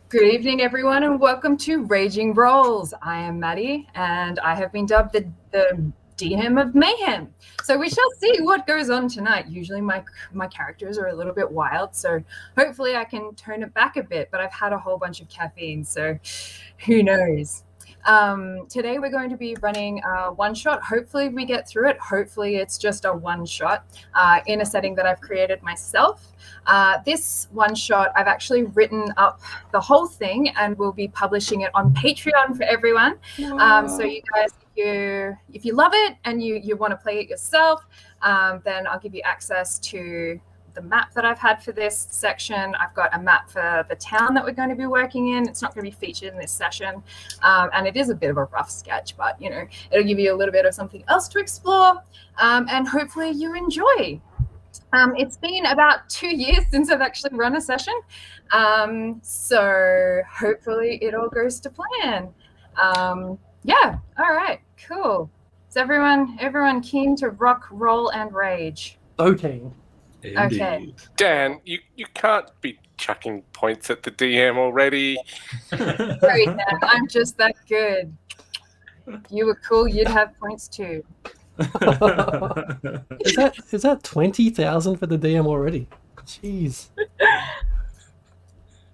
Good evening, everyone, and welcome to Raging Rolls. I am Maddy, and I have been dubbed the DM of Mayhem. So we shall see what goes on tonight. Usually my characters are a little bit wild, so hopefully I can tone it back a bit, but I've had a whole bunch of caffeine, so who knows. Today we're going to be running a one-shot. Hopefully we get through it. Hopefully it's just a one-shot in a setting that I've created myself. This one-shot, I've actually written up the whole thing and we'll be publishing it on Patreon for everyone. So you guys, if you love it and you want to play it yourself, then I'll give you access to the map that I've had for this section. I've got a map for the town that we're going to be working in. It's not going to be featured in this session. And it is a bit of a rough sketch, but it'll give you a little bit of something else to explore. And hopefully you enjoy. It's been about 2 years since I've actually run a session. So hopefully it all goes to plan. Yeah, all right, cool. Is everyone keen to rock, roll, and rage? Okay. Indeed. Okay. Dan, you can't be chucking points at the DM already. Sorry, Dan, I'm just that good. If you were cool, you'd have points too. Is that 20,000 for the DM already? Jeez.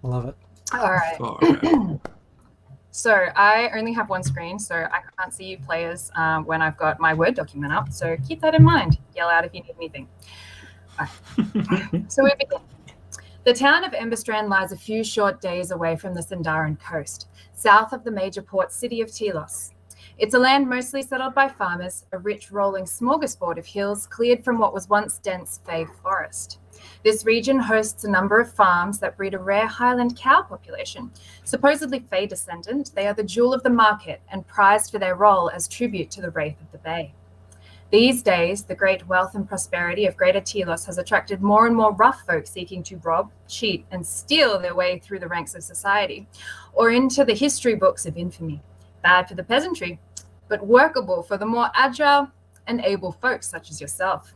Love it. All right. All right. So I only have one screen, so I can't see you players when I've got my Word document up. So keep that in mind. Yell out if you need anything. All right. So we begin. The town of Emberstrand lies a few short days away from the Cendarin coast, south of the major port city of Telos. It's a land mostly settled by farmers, a rich rolling smorgasbord of hills cleared from what was once dense fey forest. This region hosts a number of farms that breed a rare highland cow population. Supposedly fey descendant, they are the jewel of the market and prized for their role as tribute to the Wraith of the Bay. These days, the great wealth and prosperity of Greater Telos has attracted more and more rough folk seeking to rob, cheat, and steal their way through the ranks of society, or into the history books of infamy. Bad for the peasantry, but workable for the more agile and able folks such as yourself.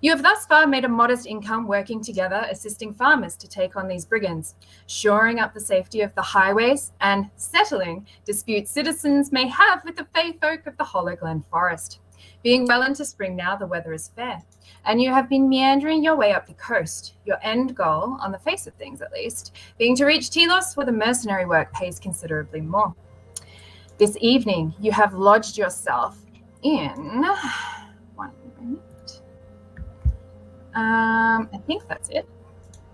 You have thus far made a modest income working together, assisting farmers to take on these brigands, shoring up the safety of the highways and settling disputes citizens may have with the fey folk of the Hollowglen forest. Being well into spring now, the weather is fair, and you have been meandering your way up the coast, your end goal, on the face of things at least, being to reach Telos where the mercenary work pays considerably more. This evening, you have lodged yourself in... One minute. I think that's it.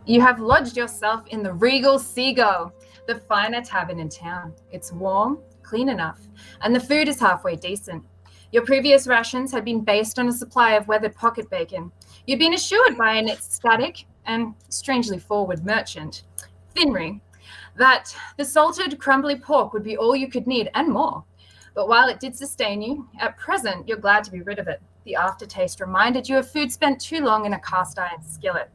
You have lodged yourself in the Regal Seagull, the finer tavern in town. It's warm, clean enough, and the food is halfway decent. Your previous rations had been based on a supply of weathered pocket bacon. You'd been assured by an ecstatic and strangely forward merchant, Finry, that the salted, crumbly pork would be all you could need and more. But while it did sustain you, at present you're glad to be rid of it. The aftertaste reminded you of food spent too long in a cast iron skillet.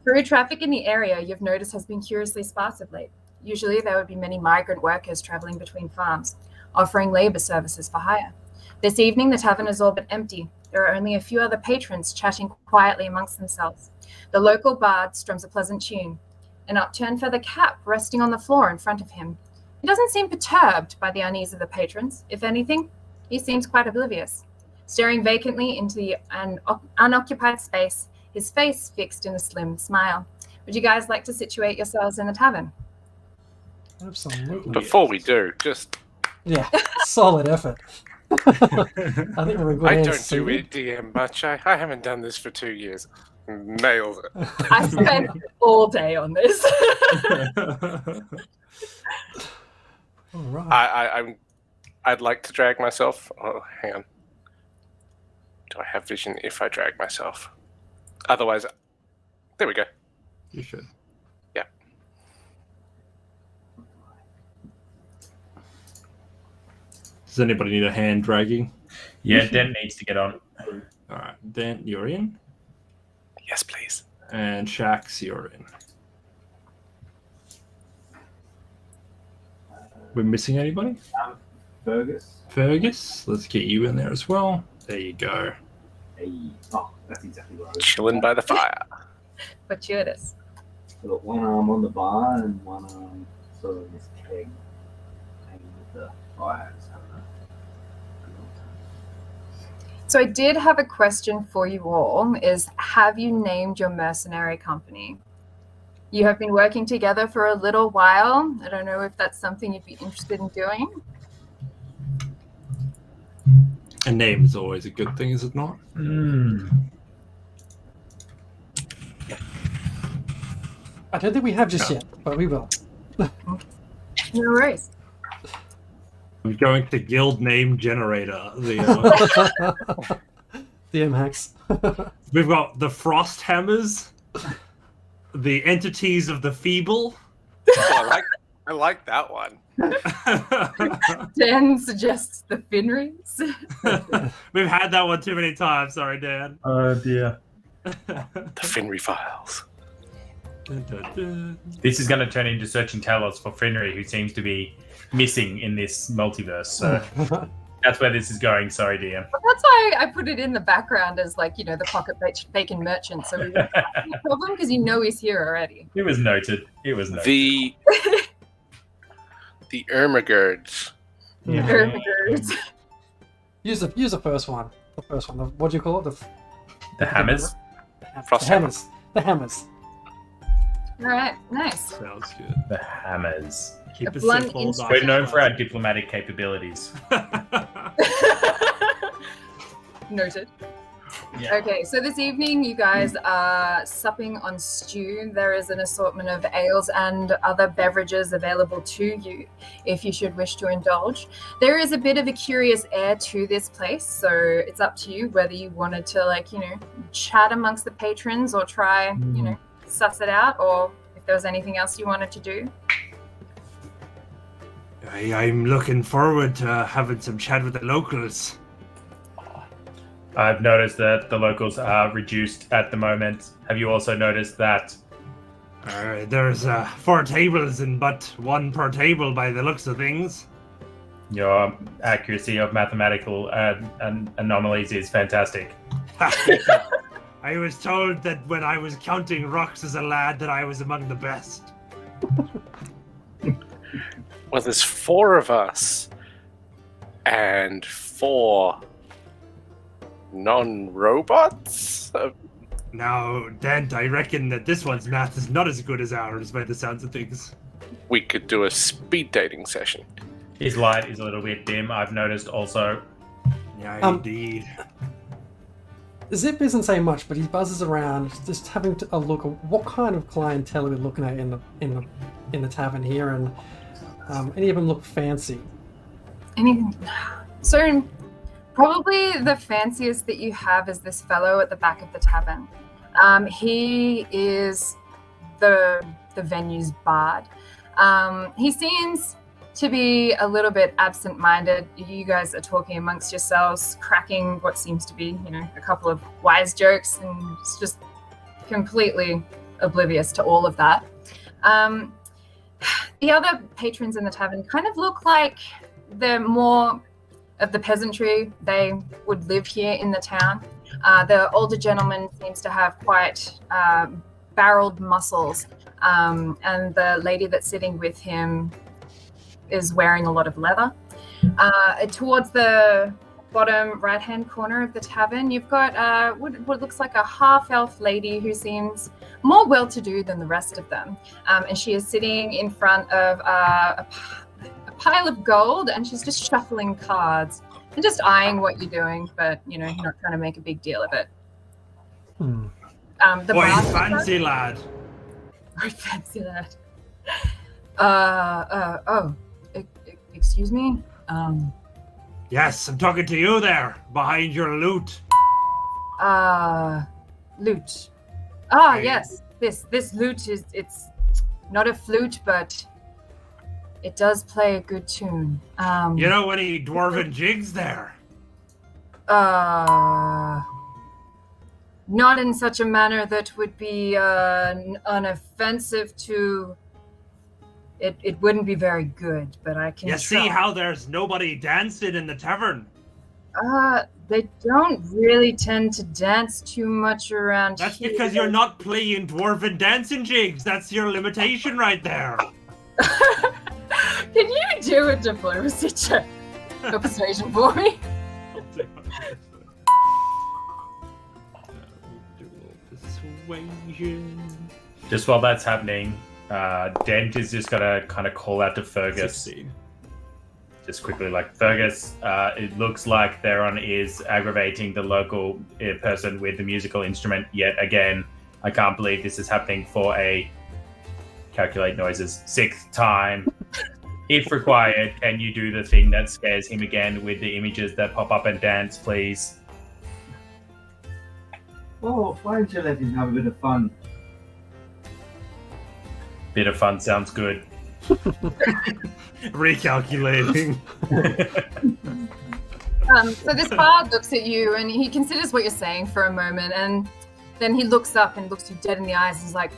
Through traffic in the area, you've noticed has been curiously sparse of late. Usually there would be many migrant workers traveling between farms, offering labor services for hire. This evening, the tavern is all but empty. There are only a few other patrons chatting quietly amongst themselves. The local bard strums a pleasant tune, an upturned feather cap resting on the floor in front of him. He doesn't seem perturbed by the unease of the patrons. If anything, he seems quite oblivious. Staring vacantly into an unoccupied space, his face fixed in a slim smile. Would you guys like to situate yourselves in the tavern? Absolutely. Before we do, just... Yeah, solid effort. I think we're I going don't do it DM much. I haven't done this for 2 years. Nailed it. I spent all day on this. All right. I'd like to drag myself. Oh, hang on. Do I have vision if I drag myself? Otherwise, there we go. You should. Yeah. Does anybody need a hand dragging? Yeah, Den needs to get on. All right, Dan, you're in. Yes, please. And Shax, you're in. We're missing anybody? Fergus, let's get you in there as well. There you go. Hey. Oh, that's exactly what I was. Chilling by the fire. Fortuitous. I've got one arm on the bar and one arm sort of this keg hanging with the fire. Just having a good old time. So I did have a question for you all, is have you named your mercenary company? You have been working together for a little while. I don't know if that's something you'd be interested in doing. A name is always a good thing, is it not? I don't think we have just yet, but we will. No worries. I'm going to guild name generator. The DM hacks. we've got the frost hammers, the entities of the feeble. Oh, I like that one. Dan suggests the Finries. We've had that one too many times. Sorry, Dan. Oh dear. The Finry Files. This is going to turn into searching Talos for Fenry, who seems to be missing in this multiverse. So that's where this is going. Sorry, DM. But that's why I put it in the background as like, the pocket bacon merchant. So we don't have a problem because he's here already. It was noted. It was noted. The Ermagirds. Ermagirds. Use the first one. The first one. What do you call it? The hammers. The hammers. The hammers. All right, nice. Sounds good. The hammers. Keep A it blunt simple. instrument. We're known for our diplomatic capabilities. Noted. Yeah. Okay, so this evening you guys are supping on stew. There is an assortment of ales and other beverages available to you if you should wish to indulge. There is a bit of a curious air to this place, so it's up to you whether you wanted to chat amongst the patrons or try, suss it out, or if there was anything else you wanted to do. I'm looking forward to having some chat with the locals. I've noticed that the locals are reduced at the moment. Have you also noticed that? There's 4 tables and but 1 per table by the looks of things. Your accuracy of mathematical anomalies is fantastic. I was told that when I was counting rocks as a lad that I was among the best. Well, there's 4 of us and 4 non-robots. Now, Dent, I reckon that this one's math is not as good as ours by the sounds of things. We could do a speed dating session. His light is a little bit dim, I've noticed also. Yeah, indeed. Zip isn't saying much, but he buzzes around, just having a look at what kind of clientele are we looking at in the tavern here, and any of them look fancy. Anything? So probably the fanciest that you have is this fellow at the back of the tavern. He is the venue's bard. He seems to be a little bit absent-minded. You guys are talking amongst yourselves, cracking what seems to be, a couple of wise jokes, and it's just completely oblivious to all of that. The other patrons in the tavern kind of look like they're more of the peasantry. They would live here in the town. The older gentleman seems to have quite barreled muscles, and the lady that's sitting with him is wearing a lot of leather. Towards the bottom right-hand corner of the tavern, you've got what looks like a half-elf lady who seems more well-to-do than the rest of them. And she is sitting in front of a pile of gold, and she's just shuffling cards and just eyeing what you're doing, but, not trying to make a big deal of it. The Boy, barkeeper- fancy lad. I fancy that. Excuse me? Yes, I'm talking to you there, behind your lute. Lute. Hey. Yes. This lute it's not a flute, but it does play a good tune. You know any dwarven jigs there? Not in such a manner that would be unoffensive to... It wouldn't be very good, but I can You try. see how there's nobody dancing in the tavern? They don't really tend to dance too much around That's here. because you're not playing dwarven dancing jigs. That's your limitation right there. Can you do a diplomacy check or persuasion for me? Persuasion. Just while that's happening, Dent is just gonna kind of call out to Fergus. 16. Just quickly, like, Fergus, it looks like Theron is aggravating the local person with the musical instrument yet again. I can't believe this is happening for a, calculate noises, 6th time. If required, can you do the thing that scares him again with the images that pop up and dance, please? Oh, why don't you let him have a bit of fun? Bit of fun sounds good. Recalculating. So this bard looks at you and he considers what you're saying for a moment, and then he looks up and looks you dead in the eyes and is like,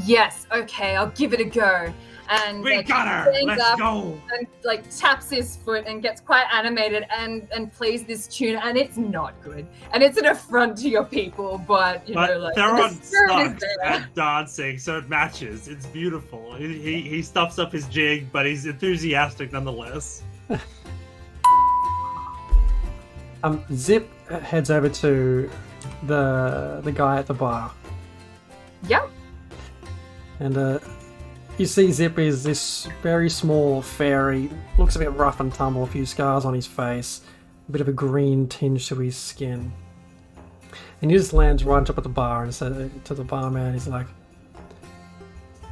yes, okay, I'll give it a go. And We like, got her! stands Let's up go! and like taps his foot and gets quite animated and plays this tune, and it's not good. And it's an affront to your people, but you know, But like Theron the spirit is sucks there. at dancing, so it matches. It's beautiful. He stuffs up his jig, but he's enthusiastic nonetheless. Zip heads over to the guy at the bar, Yep. and you see Zip is this very small fairy, looks a bit rough and tumble, a few scars on his face, a bit of a green tinge to his skin. And he just lands right on top of the bar and says to the barman, he's like,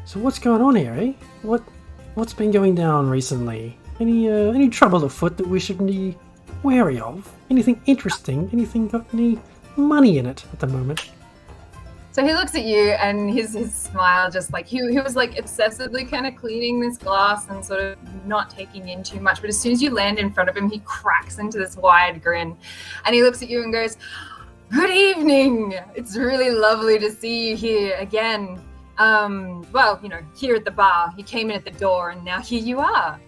so what's going on here, eh? What's been going down recently? Any trouble afoot that we should be wary of? Anything interesting? Anything got any money in it at the moment? So he looks at you and his smile just like, he was like obsessively kind of cleaning this glass and sort of not taking in too much. But as soon as you land in front of him, he cracks into this wide grin and he looks at you and goes, good evening. It's really lovely to see you here again. Well, you know, here at the bar, you came in at the door and now here you are.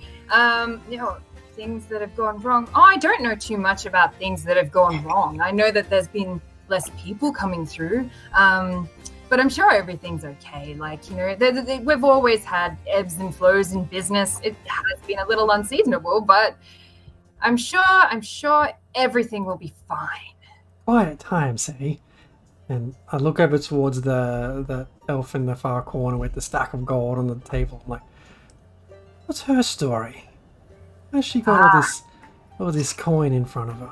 You know, things that have gone wrong. Oh, I don't know too much about things that have gone wrong. I know that there's been less people coming through, but I'm sure everything's okay. Like, you know, we've always had ebbs and flows in business. It has been a little unseasonable, but I'm sure everything will be fine. Quiet time, say. And I look over towards the elf in the far corner with the stack of gold on the table. I'm like, what's her story? How's she got all this coin in front of her?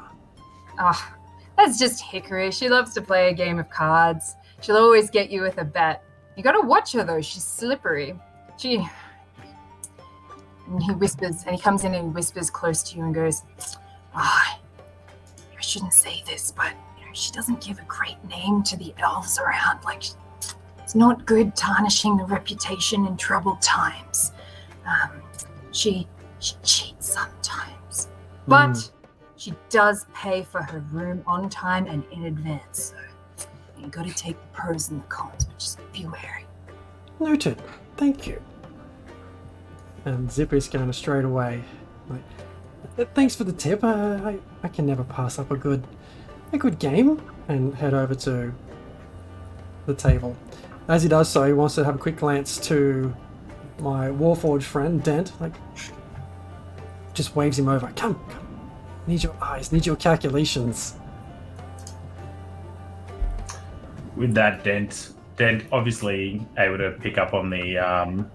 Ah, that's just Hickory. She loves to play a game of cards. She'll always get you with a bet. You gotta watch her though, she's slippery. And he whispers, and he comes in and he whispers close to you and goes, I shouldn't say this, but you know, she doesn't give a great name to the elves around. Like, it's not good tarnishing the reputation in troubled times. She cheats sometimes, but she does pay for her room on time and in advance. So you got to take the pros and the cons, but just be wary. Noted. Thank you. And Zip is going straight away. Like, thanks for the tip. I can never pass up a good game. And head over to the table. As he does so, he wants to have a quick glance to my Warforged friend, Dent. Like, just waves him over. Come. Need your eyes. Need your calculations. With that, Dent obviously able to pick up on the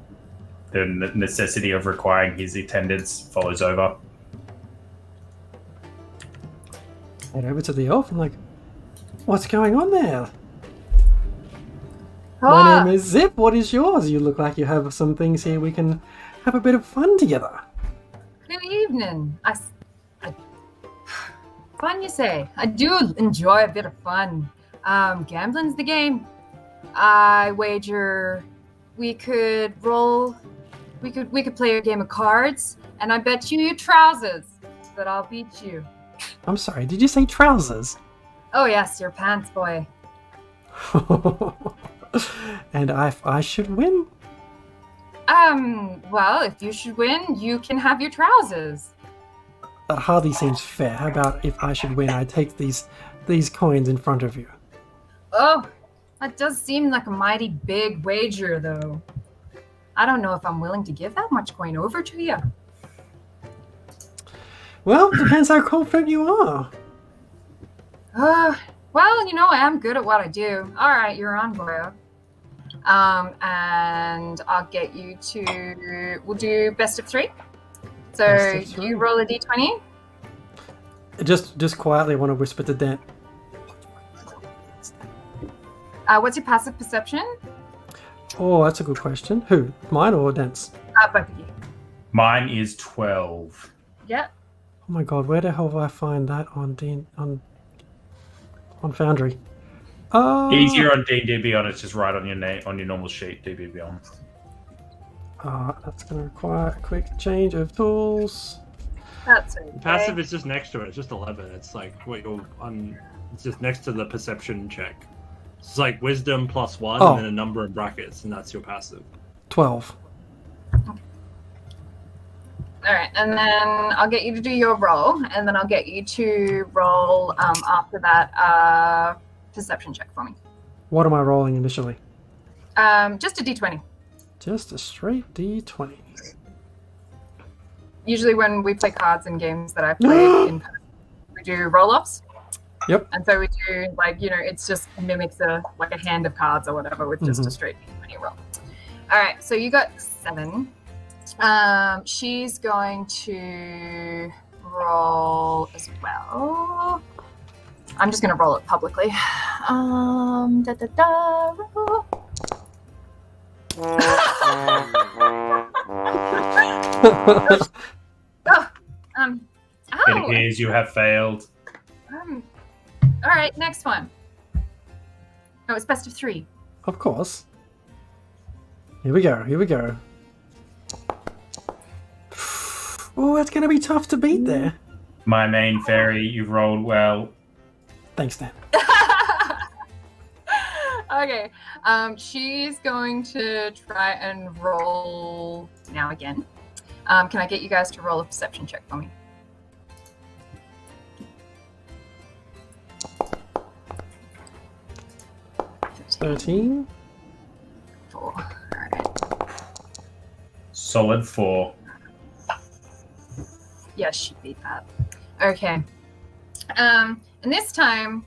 necessity of requiring his attendance, follows over. Head over to the elf and like, what's going on there? My name is Zip. What is yours? You look like you have some things here we can have a bit of fun together. Good evening. Fun, you say? I do enjoy a bit of fun. Gambling's the game. I wager we could play a game of cards, and I bet you your trousers that I'll beat you. I'm sorry, did you say trousers? Oh yes, your pants, boy. And I should win? Well, if you should win, you can have your trousers. That hardly seems fair. How about if I should win, I take these coins in front of you? Oh, that does seem like a mighty big wager, though. I don't know if I'm willing to give that much coin over to you. Well, depends how confident you are. Well, you know, I am good at what I do. All right, you're on, Boyo. And I'll get you to. We'll do best of 3. So Best of 3. you roll a d20. Just quietly, I want to whisper to Dent. What's your passive perception? Oh, that's a good question. Who? Mine or Dent's? Both of you. Mine is 12. Yeah. Oh my god, where the hell will I find that on Foundry? Easier on D&D Beyond. It's just right on your name on your normal sheet. D&D Beyond. That's going to require a quick change of tools. That's okay. Passive is just next to it. It's just 11. It's like what you're on. It's just next to the perception check. It's like wisdom plus 1 Oh. and then a number in brackets, and that's your passive. 12. All right, and then I'll get you to do your roll, and then I'll get you to roll after that perception check for me. What am I rolling initially? Just a d20. Just a straight D20. Usually when we play cards in games that I've played in person, we do roll-offs. Yep. And so we do, like, you know, it's just mimics a hand of cards or whatever with just a straight d20 roll. All right, so you got 7. She's going to roll as well. I'm just going to roll it publicly. It appears you have failed. All right, next one. Oh, it's best of 3. Of course. Here we go. Oh, that's going to be tough to beat there. My main fairy, you've rolled well. Thanks, Dan. Okay, she's going to try and roll now again. Can I get you guys to roll a perception check for me? $13. 4. All right. Solid 4. Yes, she beat that. Okay. And this time,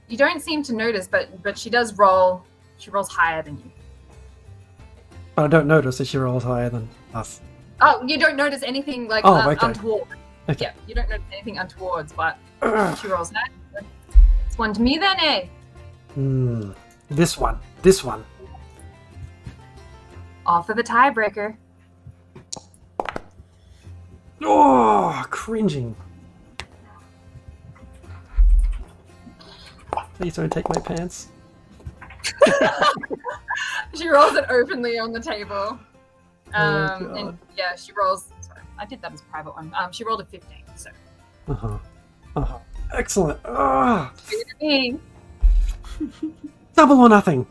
you don't seem to notice, but she does roll. She rolls higher than you. But I don't notice that she rolls higher than us. Oh, you don't notice anything like Okay. untoward. Okay. Yeah, you don't notice anything untowards, but she rolls higher. It's one to me then, eh? This one. All for the tiebreaker. Oh, cringing. Please don't take my pants. She rolls it openly on the table. God. And yeah, she rolls. Sorry, I did that as a private one. She rolled a 15. So. Excellent. Double or nothing.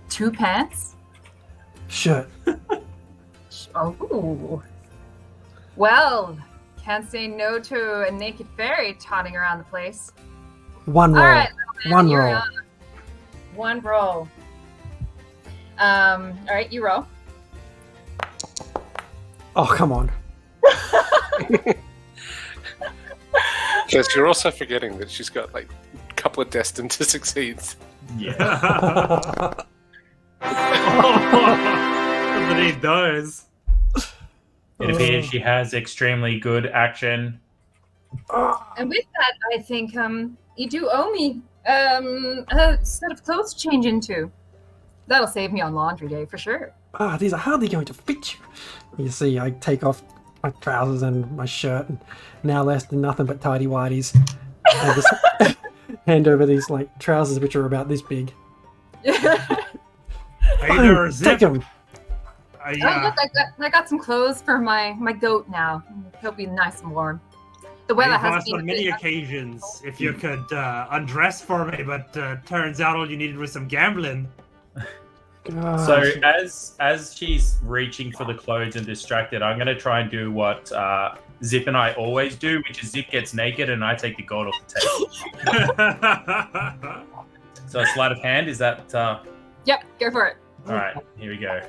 2 pants. Shirt. Oh. Well, can't say no to a naked fairy trotting around the place. One roll. All right, little man, One you're roll. up. One roll. All right, you roll. Oh, come on. Yes, you're also forgetting that she's got like a couple of destined to succeed. Yeah. Underneath those. It appears she has extremely good action. And with that, I think you do owe me a set of clothes to change into. That'll save me on laundry day for sure. These are hardly going to fit you. You see, I take off my trousers and my shirt, and now less than nothing but tidy whities. I just hand over these like trousers which are about this big. Take them. I got some clothes for my goat now. He'll be nice and warm. The weather I've has asked been on many occasions if you could undress for me, but turns out all you needed was some gambling. God. So as she's reaching for the clothes and distracted, I'm gonna try and do what Zip and I always do, which is Zip gets naked and I take the gold off the table. So a sleight of hand, is that Yep, go for it. alright, here we go.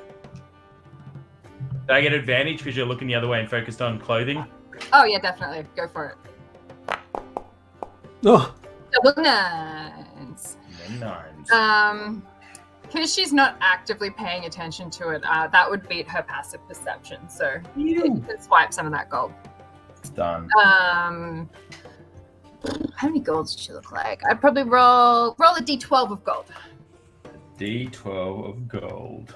Did I get advantage because you're looking the other way and focused on clothing? Oh yeah, definitely. Go for it. Oh, Double nines. Nines. Because she's not actively paying attention to it, that would beat her passive perception. So you can swipe some of that gold. It's done. How many golds does she look like? I'd probably roll a d12 of gold. D12 of gold.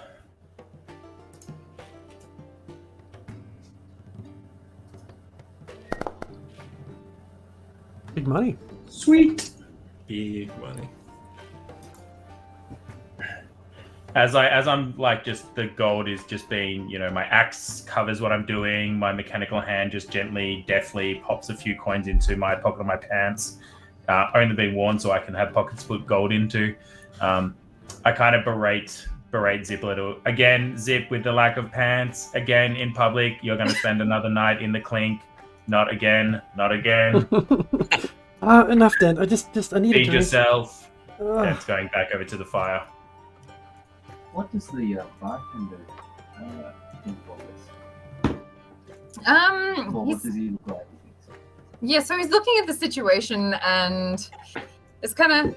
big money. Sweet. Big money. As I'm like, just the gold is just being, my axe covers what I'm doing. My mechanical hand just gently, deftly pops a few coins into my pocket of my pants. Only been worn so I can have pockets to put gold into. I kind of berate Zip a little. Again, Zip, with the lack of pants. Again, in public, you're going to spend another night in the clink. Not again. Not again. Enough then. I need Feed to yourself. Ugh. It's going back over to the fire. What does the bartender think of this? Or what He's, does he look like? yeah, so he's looking at the situation and it's kind of,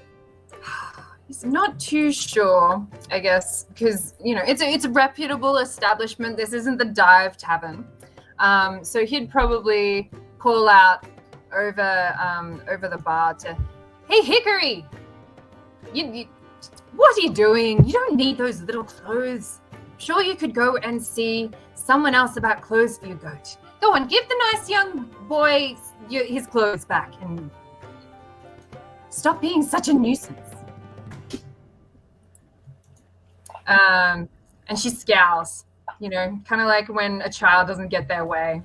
he's not too sure, I guess, because, it's a reputable establishment. This isn't the Dive Tavern. So he'd probably call out over the bar to, "Hey, Hickory! What are you doing? You don't need those little clothes. Sure, you could go and see someone else about clothes for your goat. Go on, give the nice young boy his clothes back and stop being such a nuisance." And she scowls, kind of like when a child doesn't get their way,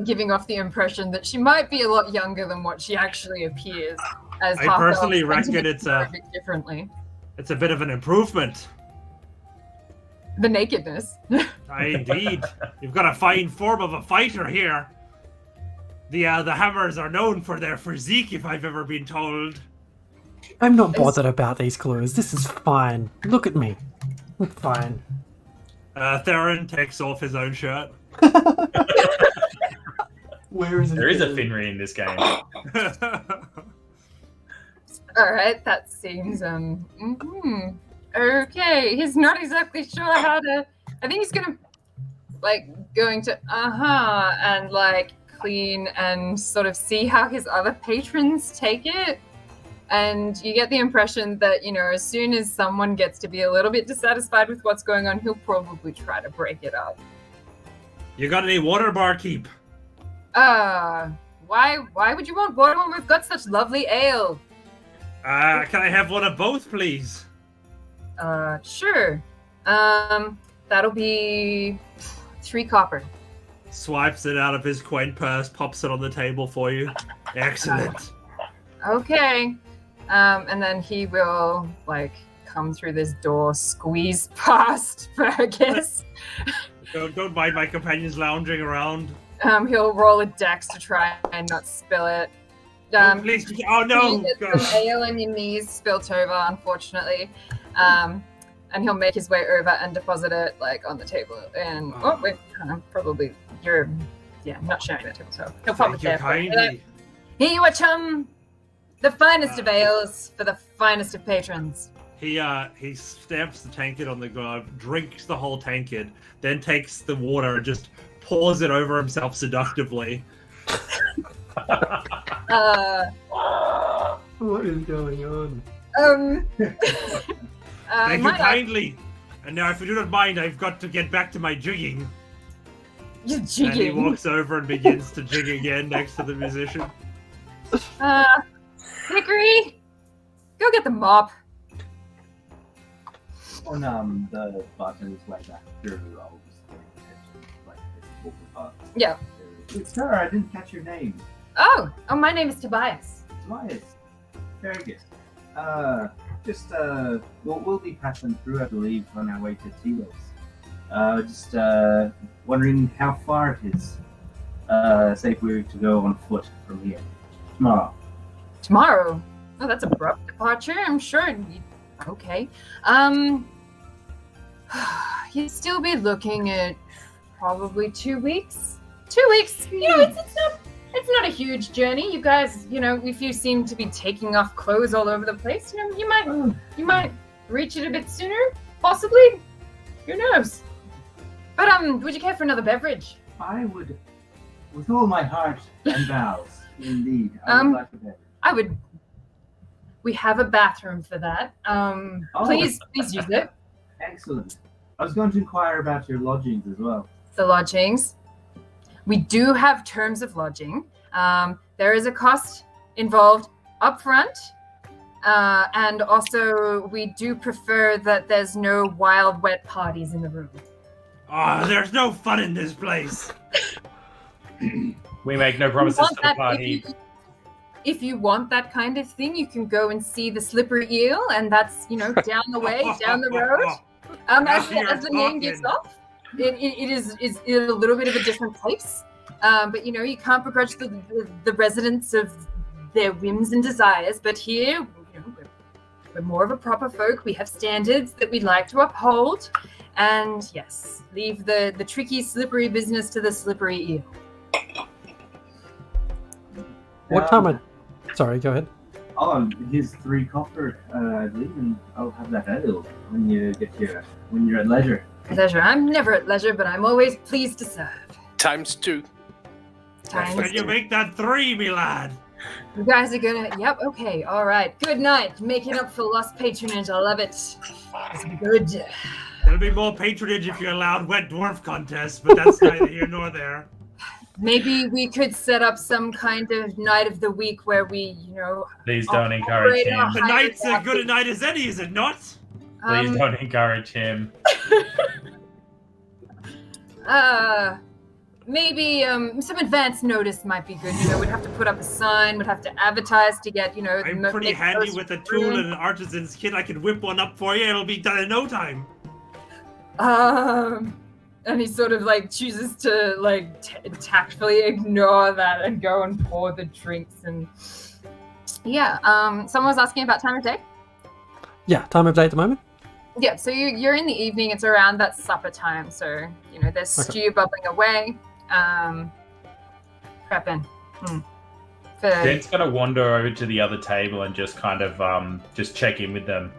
giving off the impression that she might be a lot younger than what she actually appears. As I personally half-elves reckon tend to be bit differently. it's a bit of an improvement. The nakedness. Indeed. You've got a fine form of a fighter here. The Hammers are known for their physique, if I've ever been told. I'm not bothered about these clothes. This is fine. Look at me. I'm fine. Theron takes off his own shirt. Where is it? There is a Finry in this game. All right, that seems okay. He's not exactly sure how to. I think he's going to and clean and sort of see how his other patrons take it. And you get the impression that, as soon as someone gets to be a little bit dissatisfied with what's going on, he'll probably try to break it up. You got any water, barkeep? Why would you want water when we've got such lovely ale? Can I have one of both, please? Sure. That'll be 3 copper. Swipes it out of his quaint purse, pops it on the table for you. Excellent. Okay. And then he will, come through this door, squeeze past Fergus. Don't mind my companions lounging around. He'll roll a dex to try and not spill it. Please. Oh, no. You get some ale on your knees spilt over, unfortunately. And he'll make his way over and deposit it, on the table. And, probably, you're, not sharing that table, so he'll pop it there. Kindly. Here you are, chum. The finest of ales for the finest of patrons. He stamps the tankard on the ground, drinks the whole tankard, then takes the water and just pours it over himself seductively. What is going on? Thank you kindly. And now, if you do not mind, I've got to get back to my jigging. You're And he jigging. walks over and begins to jig again next to the musician. Hickory, go get the mop. On the bartender's way back through, I'll just walk apart. Yeah. Sir, I didn't catch your name. Oh, my name is Tobias. Tobias. Fergus. Just we'll be passing through, I believe, on our way to Telos. Just wondering how far it is. Say if we were to go on foot from here tomorrow. Tomorrow? Oh, that's abrupt departure. I'm sure. Okay. You'd still be looking at probably 2 weeks. 2 weeks. You know, it's not a huge journey. You guys, you know, if you seem to be taking off clothes all over the place, you know, you might reach it a bit sooner, possibly. Who knows? But would you care for another beverage? I would, with all my heart and bowels, indeed. I would like a beverage. We have a bathroom for that. Please use it. Excellent. I was going to inquire about your lodgings as well. The lodgings. We do have terms of lodging. There is a cost involved up front. And also, we do prefer that there's no wild, wet parties in the room. Oh, there's no fun in this place. We make no promises to the party. If you want that kind of thing, you can go and see the Slippery Eel, and that's, you know, down the way, down the road. As the name gets off, it is a little bit of a different place. But, you know, you can't begrudge the residents of their whims and desires. But here, you know, we're more of a proper folk. We have standards that we'd like to uphold. And, yes, leave the tricky, slippery business to the Slippery Eel. What time? Sorry, go ahead. Oh, here's 3 copper, I believe, and I'll have that ale when you're at leisure. Leisure. I'm never at leisure, but I'm always pleased to serve. Times 2. When you make that 3, me lad. You guys are gonna. Yep. Okay. All right. Good night. Making up for lost patronage. I love it. It's good. There'll be more patronage if you allowed wet dwarf contests, but that's neither here nor there. Maybe we could set up some kind of night of the week where we, you know. Please don't encourage him. The night's as good a night as any, is it not? Please don't encourage him. Maybe some advance notice might be good. You know, we'd have to put up a sign, we'd have to advertise to get, you know. I'm pretty handy with a tool and an artisan's kit. I can whip one up for you. It'll be done in no time. And he sort of like chooses to like tactfully ignore that and go and pour the drinks and yeah. Someone was asking about time of day. Yeah, time of day at the moment. Yeah, so you're in the evening. It's around that supper time, so you know there's stew bubbling away. Prepping. Dent's gonna wander over to the other table and just kind of just check in with them.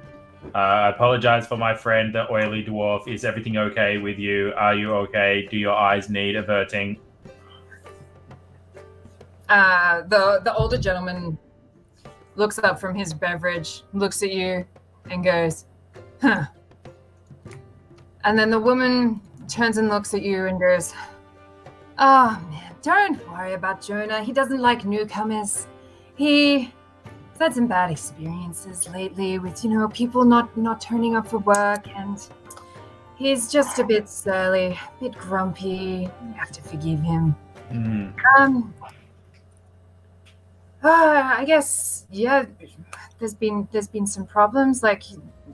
I apologize for my friend, the oily dwarf. Is everything okay with you? Are you okay? Do your eyes need averting? The older gentleman looks up from his beverage, looks at you, and goes, "Huh." And then the woman turns and looks at you and goes, "Oh man, don't worry about Jonah. He doesn't like newcomers. He's had some bad experiences lately with, you know, people not turning up for work, and he's just a bit surly, a bit grumpy. You have to forgive him." I guess, yeah, there's been some problems. Like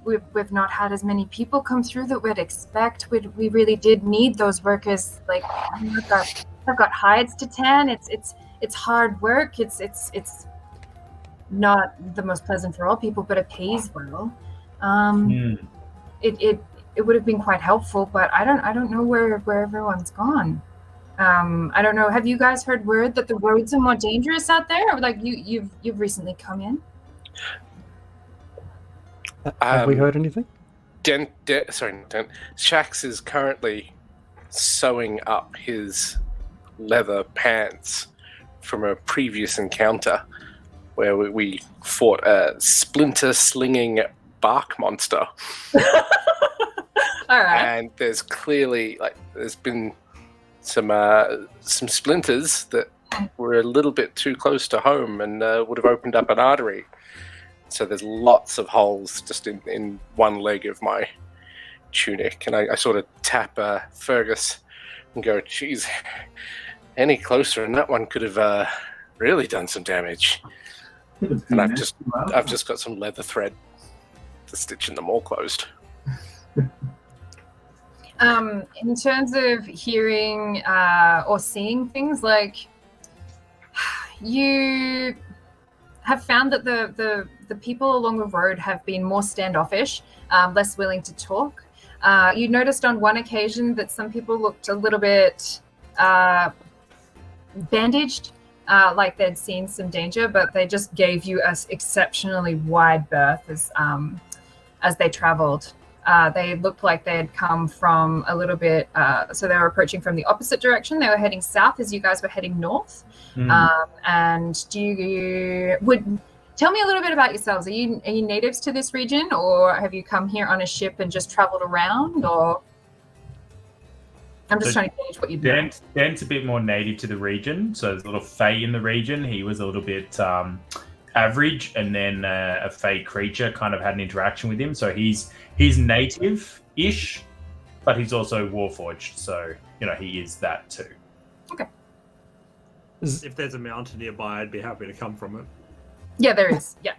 we've not had as many people come through that we'd expect. We really did need those workers. Like I've got hides to tan. It's hard work. It's not the most pleasant for all people, but it pays well. It would have been quite helpful, but I don't know where everyone's gone. I don't know. Have you guys heard word that the roads are more dangerous out there? Or like you've recently come in? Have we heard anything? Dent. Shax is currently sewing up his leather pants from a previous encounter where we fought a splinter-slinging bark monster. All right. And there's clearly, there's been some splinters that were a little bit too close to home and would have opened up an artery. So there's lots of holes just in one leg of my tunic. And I sort of tap Fergus and go, "Geez, any closer and that one could have really done some damage." And I've just got some leather thread. to stitching them all closed. In terms of hearing or seeing things, like you have found that the people along the road have been more standoffish, less willing to talk. You noticed on one occasion that some people looked a little bit bandaged, like they'd seen some danger, but they just gave you an exceptionally wide berth as they traveled. They looked like they had come from a little bit, so they were approaching from the opposite direction. They were heading south as you guys were heading north. And tell me a little bit about yourselves. Are you natives to this region, or have you come here on a ship and just traveled around? Or I'm just trying to gauge what you do. Dent's a bit more native to the region, so there's a little fae in the region. He was a little bit average, and then a fae creature kind of had an interaction with him. So he's native-ish, but he's also warforged. So he is that too. Okay. If there's a mountain nearby, I'd be happy to come from it. Yeah, there is. Yeah.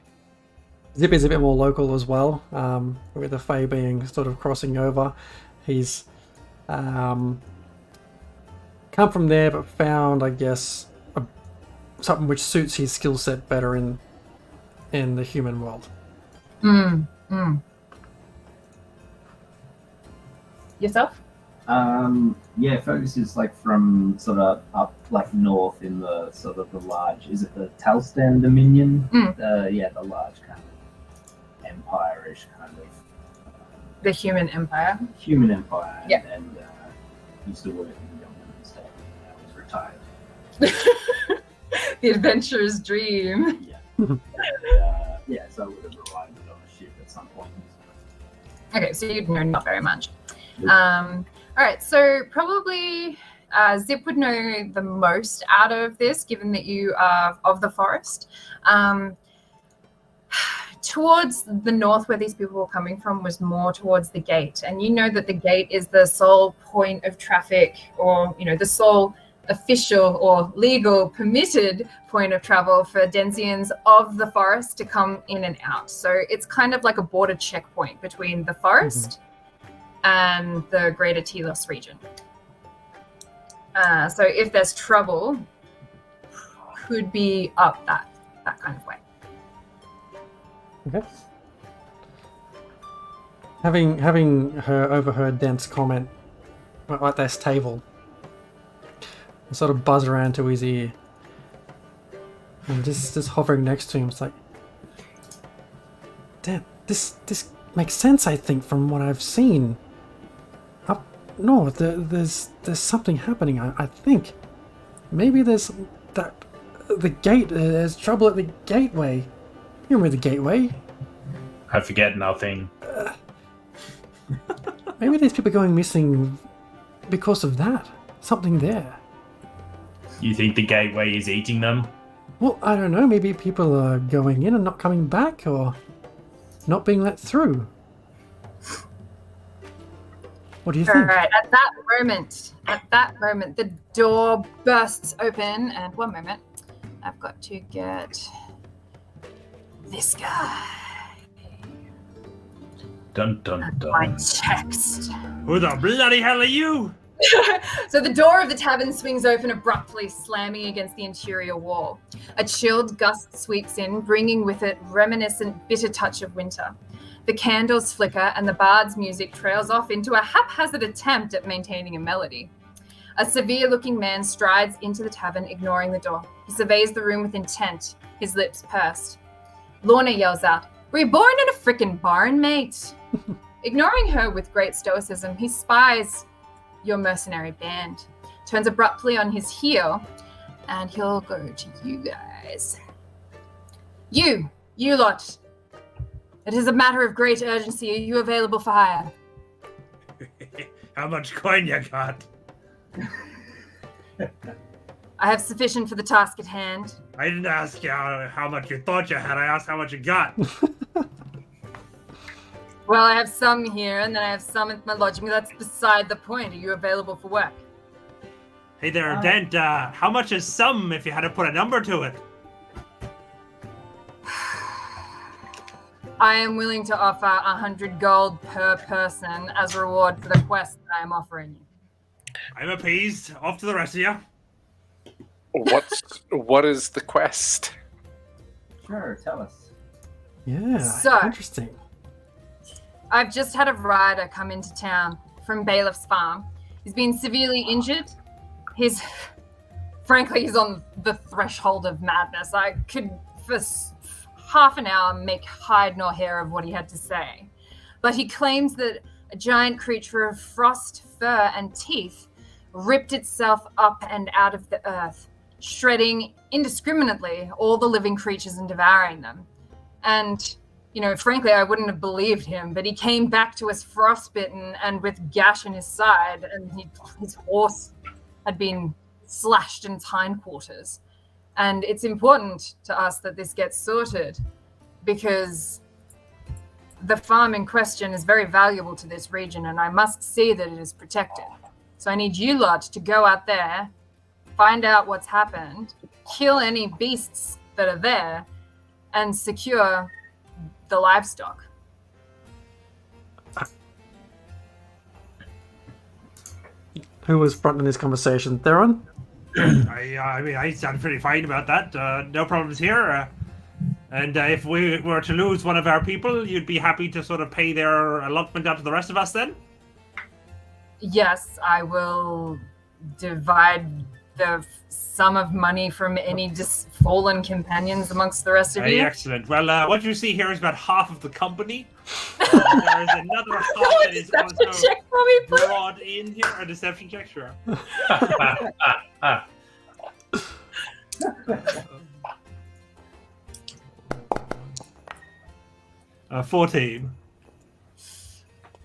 Zip is a bit more local as well, with the fae being sort of crossing over. He's come from there, but found, I guess, something which suits his skill set better in the human world. Yourself? Yeah, Fergus is like from sort of up like north in the sort of the large, is it the Talstan Dominion? The large kind of empire-ish kind of. The human empire. Human empire. Yeah. And used to work in the government and stuff. Now he's retired. The adventurer's dream. Yeah. So I would have arrived on a ship at some point. Okay, so you'd know not very much. All right, so probably Zip would know the most out of this, given that you are of the forest. Towards the north, where these people were coming from, was more towards the gate. And you know that the gate is the sole point of traffic, or, the sole official or legal permitted point of travel for Denzians of the forest to come in and out. So it's kind of like a border checkpoint between the forest and the greater Telos region. So if there's trouble, could be up that kind of way. Okay. Having overheard Dent's comment at this table, I sort of buzz around to his ear, and just hovering next to him, it's like, Dent, this makes sense. I think from what I've seen. There's something happening. I think maybe there's the gate. There's trouble at the gateway. You remember the gateway? I forget nothing. Maybe there's people going missing because of that. Something there. You think the gateway is eating them? Well, I don't know. Maybe people are going in and not coming back, or not being let through. What do you think? All right. At that moment, the door bursts open, and one moment, I've got to get this guy. Dun dun My dun. text. Who the bloody hell are you? So the door of the tavern swings open abruptly, slamming against the interior wall. A chilled gust sweeps in, bringing with it reminiscent bitter touch of winter. The candles flicker, and the bard's music trails off into a haphazard attempt at maintaining a melody. A severe-looking man strides into the tavern, ignoring the door. He surveys the room with intent, his lips pursed. Lorna yells out, "Reborn in a frickin' barn, mate!" Ignoring her with great stoicism, he spies your mercenary band, turns abruptly on his heel, and he'll go to you guys. You lot. It is a matter of great urgency. Are you available for hire? How much coin you got? I have sufficient for the task at hand. I didn't ask you how much you thought you had. I asked how much you got. Well, I have some here, and then I have some at my lodging. That's beside the point. Are you available for work? Hey there, Dent. How much is some if you had to put a number to it? I am willing to offer 100 gold per person as reward for the quest that I am offering you. I'm appeased. Off to the rest of you. What is the quest? Sure, tell us. Yeah, So- interesting. I've just had a rider come into town from Bailiff's farm. He's been severely injured. Frankly, he's on the threshold of madness. I could, for half an hour, make hide nor hair of what he had to say. But he claims that a giant creature of frost, fur, and teeth ripped itself up and out of the earth, shredding indiscriminately all the living creatures and devouring them. And, frankly, I wouldn't have believed him, but he came back to us frostbitten and with gash in his side, and his horse had been slashed in its hindquarters. And it's important to us that this gets sorted because the farm in question is very valuable to this region, and I must see that it is protected. So I need you lot to go out there, find out what's happened, kill any beasts that are there, and secure the livestock. Who was fronting this conversation? Theron? I sound pretty fine about that. No problems here. And if we were to lose one of our people, you'd be happy to sort of pay their allotment out to the rest of us then? Yes, I will divide the sum of money from any fallen companions amongst the rest of you. Excellent. Well, what you see here is about half of the company. There is another half that is Deception also check for me, please. brought in here. A deception check, sure. 14.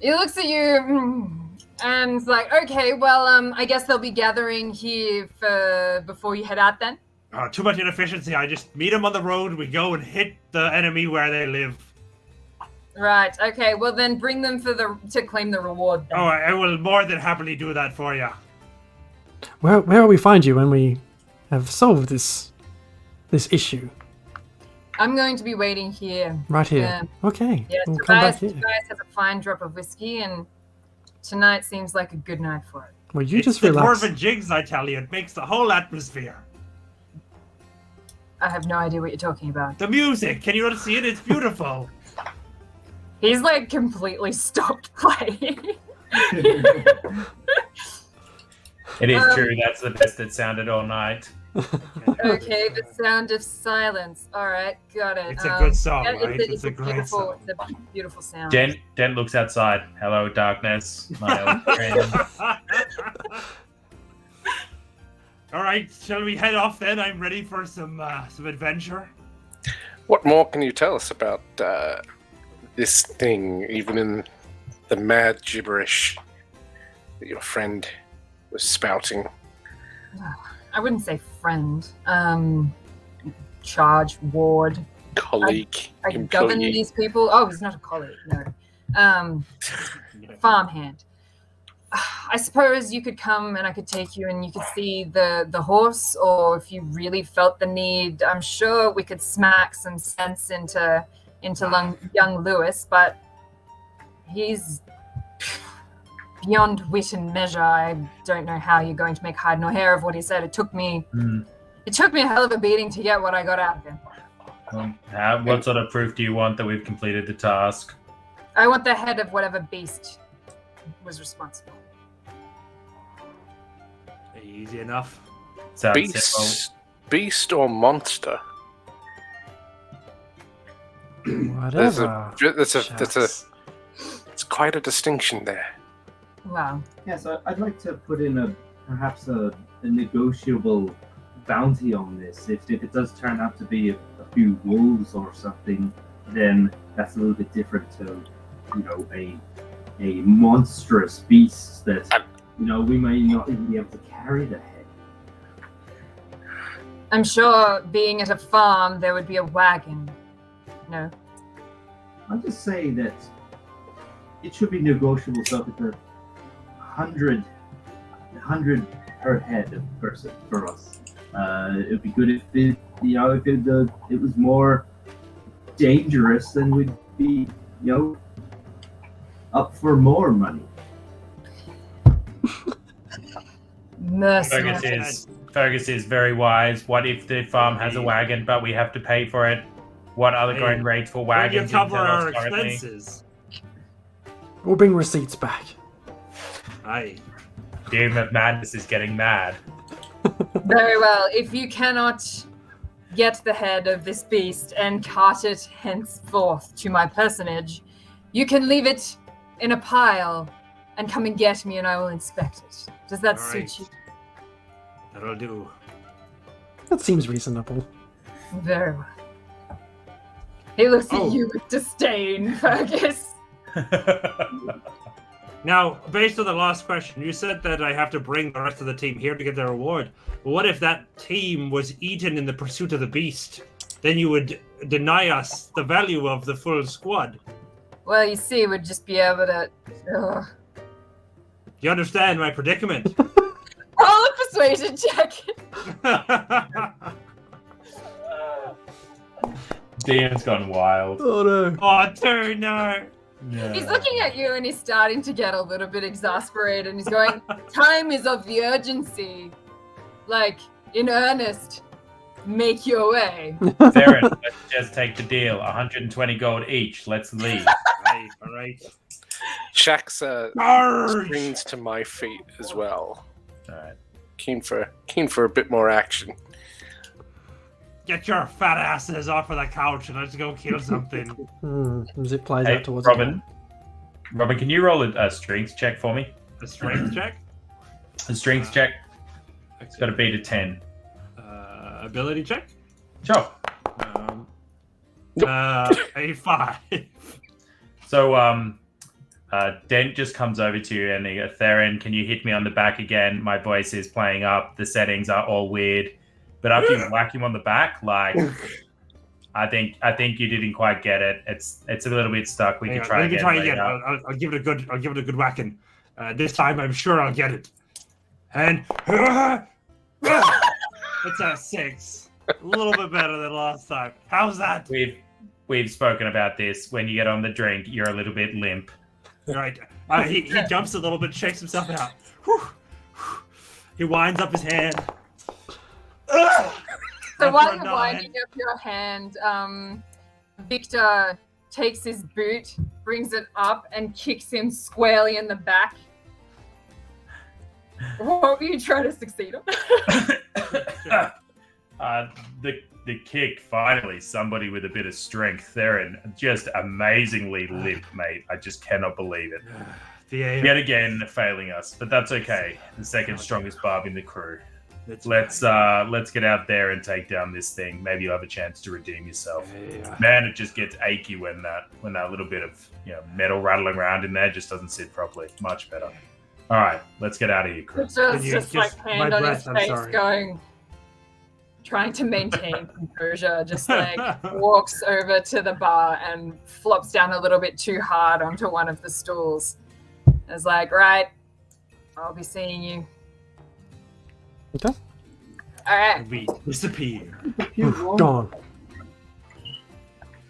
He looks at you and is like, okay, well, I guess they'll be gathering here before you head out then. Too much inefficiency. I just meet them on the road. We go and hit the enemy where they live. Right. Okay. Well, then bring them to claim the reward. Then. Oh, I will more than happily do that for you. Where will we find you when we have solved this issue? I'm going to be waiting here. Right here. Okay. Yeah. We'll come back Tobias here. has a fine drop of whiskey, and tonight seems like a good night for it. Well, you It's just the relax. dwarven jigs, I tell you. It makes the whole atmosphere. I have no idea what you're talking about. The music. Can you not see it? It's beautiful. He's like completely stopped playing. It is true. That's the best it sounded all night. Okay, the sound of silence. All right, got it. It's a good song, yeah, right? It's a great beautiful, song. It's a beautiful sound. Dent looks outside. Hello, darkness. My old friend. All right, shall we head off then? I'm ready for some adventure. What more can you tell us about this thing, even in the mad gibberish that your friend was spouting? I wouldn't say friend. Charge, ward. Colleague, I govern employee. these people. Oh, he's not a colleague, no. Farmhand. I suppose you could come and I could take you and you could see the horse, or if you really felt the need, I'm sure we could smack some sense into young Lewis, but he's beyond wit and measure. I don't know how you're going to make hide nor hair of what he said. It took me a hell of a beating to get what I got out of him. What sort of proof do you want that we've completed the task? I want the head of whatever beast was responsible. Easy enough. Sounds simple. Beast or monster? Whatever. It's quite a distinction there. Wow. Yes, I'd like to put in perhaps a negotiable bounty on this. If it does turn out to be a few wolves or something, then that's a little bit different to, a monstrous beast that, we may not even be able to carry the head. I'm sure being at a farm, there would be a wagon. No. I'll just say that it should be negotiable, so if it's 100 per head of person for us. It would be good if it was more dangerous, then we'd be, up for more money. Mercenary. Fergus is very wise. What if the farm has a wagon, but we have to pay for it? What other going rates for Will you wagons? cover our expenses? We'll bring receipts back. Aye. Doom of Madness is getting mad. Very well. If you cannot get the head of this beast and cart it henceforth to my personage, you can leave it in a pile and come and get me and I will inspect it. Does that All suit right. you? That'll do. That seems reasonable. Very well. He looks Oh. at you with disdain, Fergus. Now, based on the last question, you said that I have to bring the rest of the team here to get their reward. But what if that team was eaten in the pursuit of the beast? Then you would deny us the value of the full squad. Well, you see, we'd just be able to... Ugh. Do you understand my predicament? Roll a persuasion check. DM's gone wild. Oh no. Oh, dude, no. Yeah. He's looking at you and he's starting to get a little bit exasperated and he's going, time is of the urgency. Like, in earnest, make your way. Theron, let's just take the deal. 120 gold each. Let's leave. Right, all right. Shax Arrgh! springs to my feet as well. Alright. Keen for a bit more action. Get your fat asses off of the couch and let's go kill something. Zip plays Hey, out towards Robin. Robin, can you roll a strength check for me? A strength check? A strength check. It's got to beat a 10. Ability check? Sure. A 5. So, Dent just comes over to you and he goes, Theron, can you hit me on the back again? My voice is playing up. The settings are all weird. But after you whack him on the back, like, I think you didn't quite get it. It's a little bit stuck. We can try Let me again. try later. again. I'll give it a good whacking. This time I'm sure I'll get it. And it's a 6. A little bit better than last time. How's that? We've spoken about this. When you get on the drink, you're a little bit limp. Right. He jumps a little bit, shakes himself out. Whew. He winds up his hand. So while you're winding up your hand, Victor takes his boot, brings it up, and kicks him squarely in the back. What were you trying to succeed on? The kick, finally, somebody with a bit of strength. Theron, just amazingly limp, mate. I just cannot believe it. Yet again, failing us, but that's okay. The second strongest barb in the crew. Let's get out there and take down this thing. Maybe you'll have a chance to redeem yourself. Yeah. Man, it just gets achy when that little bit of metal rattling around in there just doesn't sit properly. Much better. All right, let's get out of here, Chris. Victor's you just kiss like hand my on his breath? I'm face, sorry. going, trying to maintain composure. Just like walks over to the bar and flops down a little bit too hard onto one of the stools. It's like, right, I'll be seeing you. Okay. All right. And we disappear. Gone.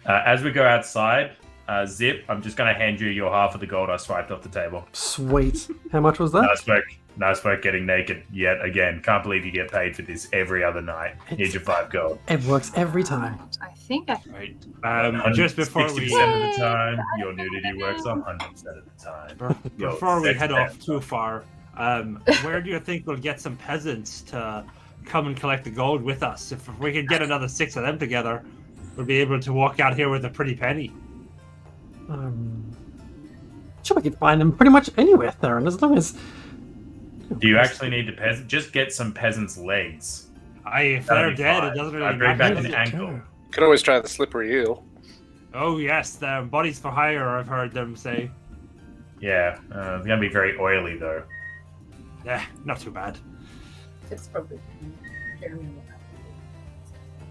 As we go outside, Zip, I'm just going to hand you your half of the gold I swiped off the table. Sweet. How much was that? Nice work getting naked yet again. Can't believe you get paid for this every other night. Here's your 5 gold. It works every time. I think I Right. Just before 60% we of the time, your nudity works 100% of the time. before we sex head man. off too far, where do you think we'll get some peasants to come and collect the gold with us? If we could get another 6 of them together, we'll be able to walk out here with a pretty penny. Sure, we could find them pretty much anywhere, Theron, as long as... Do you actually need the peasant? Just get some peasants' legs. If That'll they're be dead, fine. it doesn't really I'd bring back matter. an ankle. Could always try the slippery eel. Oh yes, the bodies for hire. I've heard them say. Yeah, it's going to be very oily, though. Yeah, not too bad. it's probably.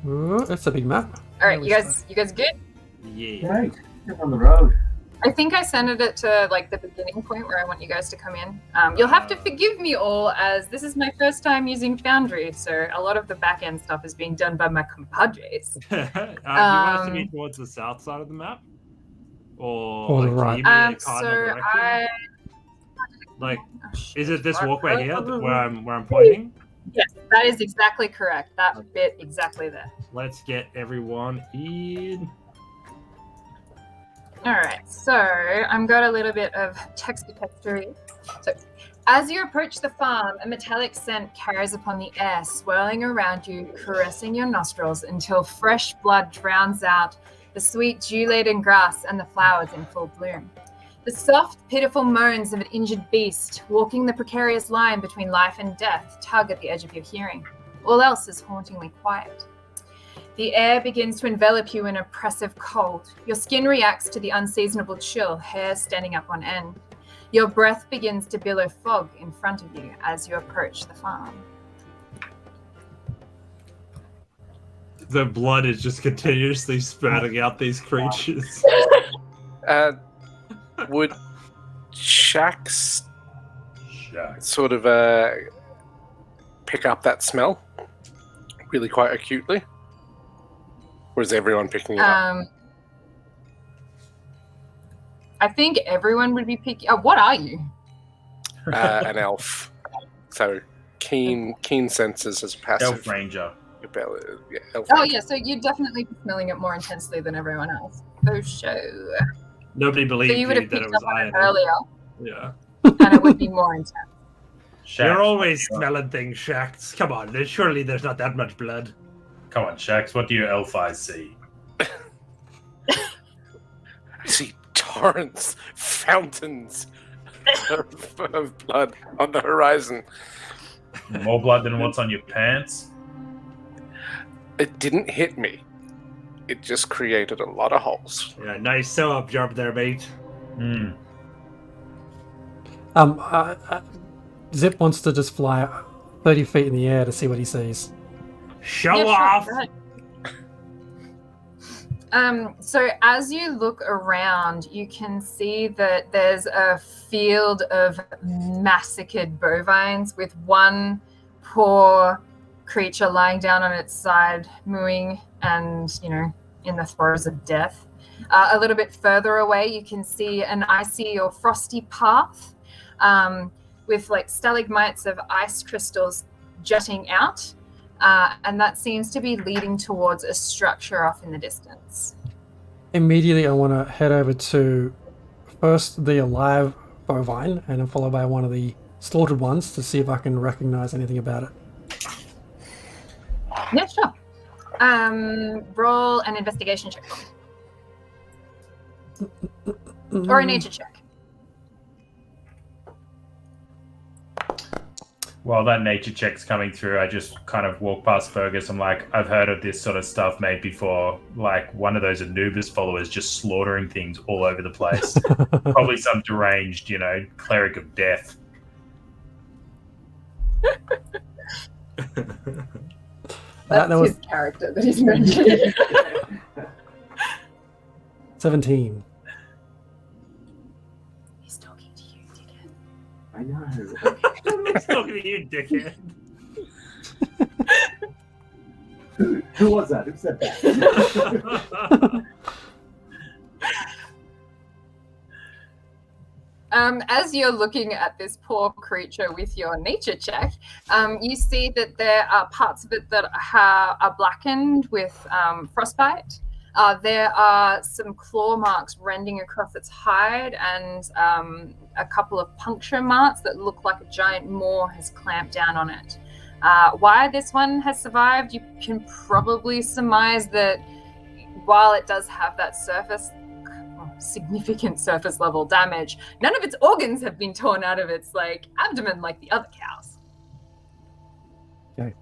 Oh, that's a big map. All right, you guys good? Yeah. Right, get on the road. I think I sent it to like the beginning point where I want you guys to come in. You'll have to forgive me all, as this is my first time using Foundry, so a lot of the back end stuff is being done by my compadres. You want us to be towards the south side of the map? Or the like, right. give me a So cardinal direction? I. Like, Oh, shit. is it this What? walkway here where I'm pointing? Yes, that is exactly correct. That bit exactly there. Let's get everyone in. All right, so I've got a little bit of texture. So, as you approach the farm, a metallic scent carries upon the air, swirling around you, caressing your nostrils until fresh blood drowns out the sweet dew-laden grass and the flowers in full bloom. The soft, pitiful moans of an injured beast walking the precarious line between life and death tug at the edge of your hearing. All else is hauntingly quiet. The air begins to envelop you in oppressive cold. Your skin reacts to the unseasonable chill, hair standing up on end. Your breath begins to billow fog in front of you as you approach the farm. The blood is just continuously spurting out these creatures. Would Shax Shax. sort of pick up that smell really quite acutely? Or is everyone picking it up? I think everyone would be picking. What are you? An elf. So keen senses as a passive. Elf Ranger. Yeah, elf Oh ranger. yeah, so you'd definitely be smelling it more intensely than everyone else. For sure. Nobody believed So you would have that it picked was up on it iron. earlier, Yeah. and it would be more intense. Shax. You're always smelling things, Shax. Come on, surely there's not that much blood. Come on, Shax. What do your elf eyes see? I see torrents, fountains of blood on the horizon. More blood than what's on your pants? It didn't hit me. It just created a lot of holes. Yeah, nice sew-up job there, mate. Hmm. Zip wants to just fly 30 feet in the air to see what he sees. Show Yeah, sure, off! go ahead. So as you look around, you can see that there's a field of massacred bovines with one poor creature lying down on its side, mooing and, in the throes of death. A little bit further away, you can see an icy or frosty path with like stalagmites of ice crystals jutting out. And that seems to be leading towards a structure off in the distance. Immediately, I want to head over to first the alive bovine and then followed by one of the slaughtered ones to see if I can recognize anything about it. Yeah, sure. Roll an investigation check for me. Or a nature check. While that nature check's coming through, I just kind of walk past Fergus. I'm like, I've heard of this sort of stuff made before. Like one of those Anubis followers just slaughtering things all over the place. Probably some deranged, cleric of death. That's that was his character that he's mentioning. 17. He's talking to you, dickhead. I know. He's talking to you, dickhead. Who was that? Who said that? As you're looking at this poor creature with your nature check, you see that there are parts of it that are blackened with frostbite. There are some claw marks rending across its hide and a couple of puncture marks that look like a giant maw has clamped down on it. Why this one has survived, you can probably surmise that while it does have that significant surface level damage, none of its organs have been torn out of its abdomen like the other cows. Okay.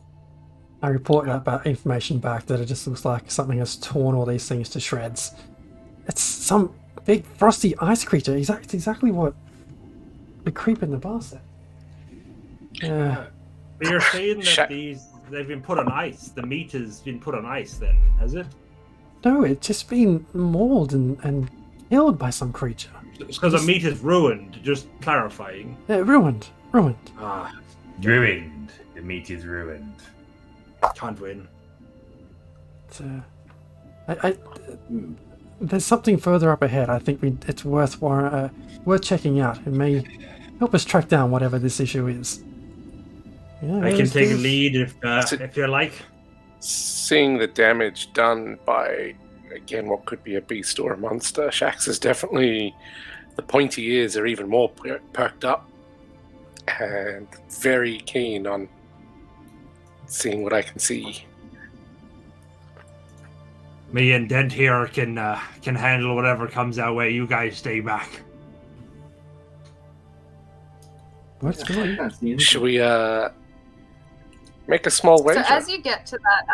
I report that information back that it just looks like something has torn all these things to shreds. It's some big frosty ice creature. It's exactly what the creep in the bar said. Yeah. But you're saying that they've been put on ice. The meat has been put on ice then, has it? No, it's just been mauled and killed by some creature. Because the meat is ruined, just clarifying. Yeah, ruined. Ah, Ruined. The meat is ruined. can't win. It's, there's something further up ahead. I think it's worth checking out. It may help us track down whatever this issue is. Yeah, I can take a lead if you like. Seeing the damage done by, again, what could be a beast or a monster, Shax is definitely, the pointy ears are even more perked up and very keen on seeing what I can see. Me and Dent here can handle whatever comes our way. You guys stay back. What's going on? Should we make a small wager? So as you get to that,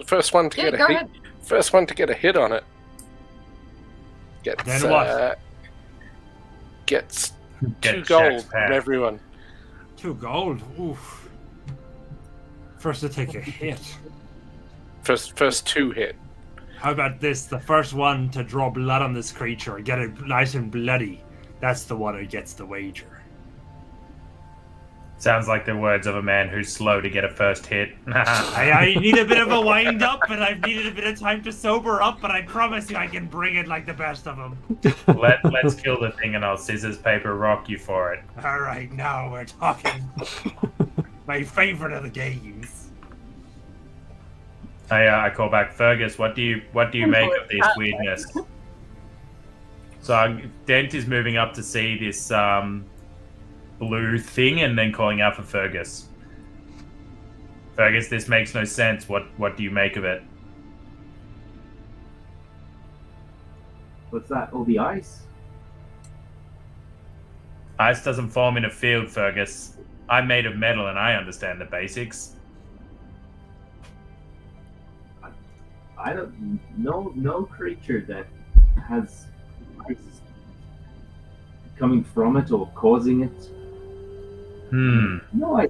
first one to get a hit. ahead. First one to get a hit on it gets Then what? Gets Get 2 gold Shax's from pack. everyone. 2 gold. Oof. First to take a hit. First 2 hit. How about this? The first one to draw blood on this creature, get it nice and bloody. That's the one who gets the wager. Sounds like the words of a man who's slow to get a first hit. I need a bit of a wind up, and I've needed a bit of time to sober up, but I promise you I can bring it like the best of them. Let's kill the thing and I'll scissors, paper, rock you for it. Alright, now we're talking. My favorite of the games. I call back Fergus. What do you make of this weirdness? So Dent is moving up to see this blue thing and then calling out for Fergus. Fergus, this makes no sense. What do you make of it? What's that? Oh, the ice? Ice doesn't form in a field, Fergus. I'm made of metal and I understand the basics. I don't know. No creature that has ice coming from it or causing it. No,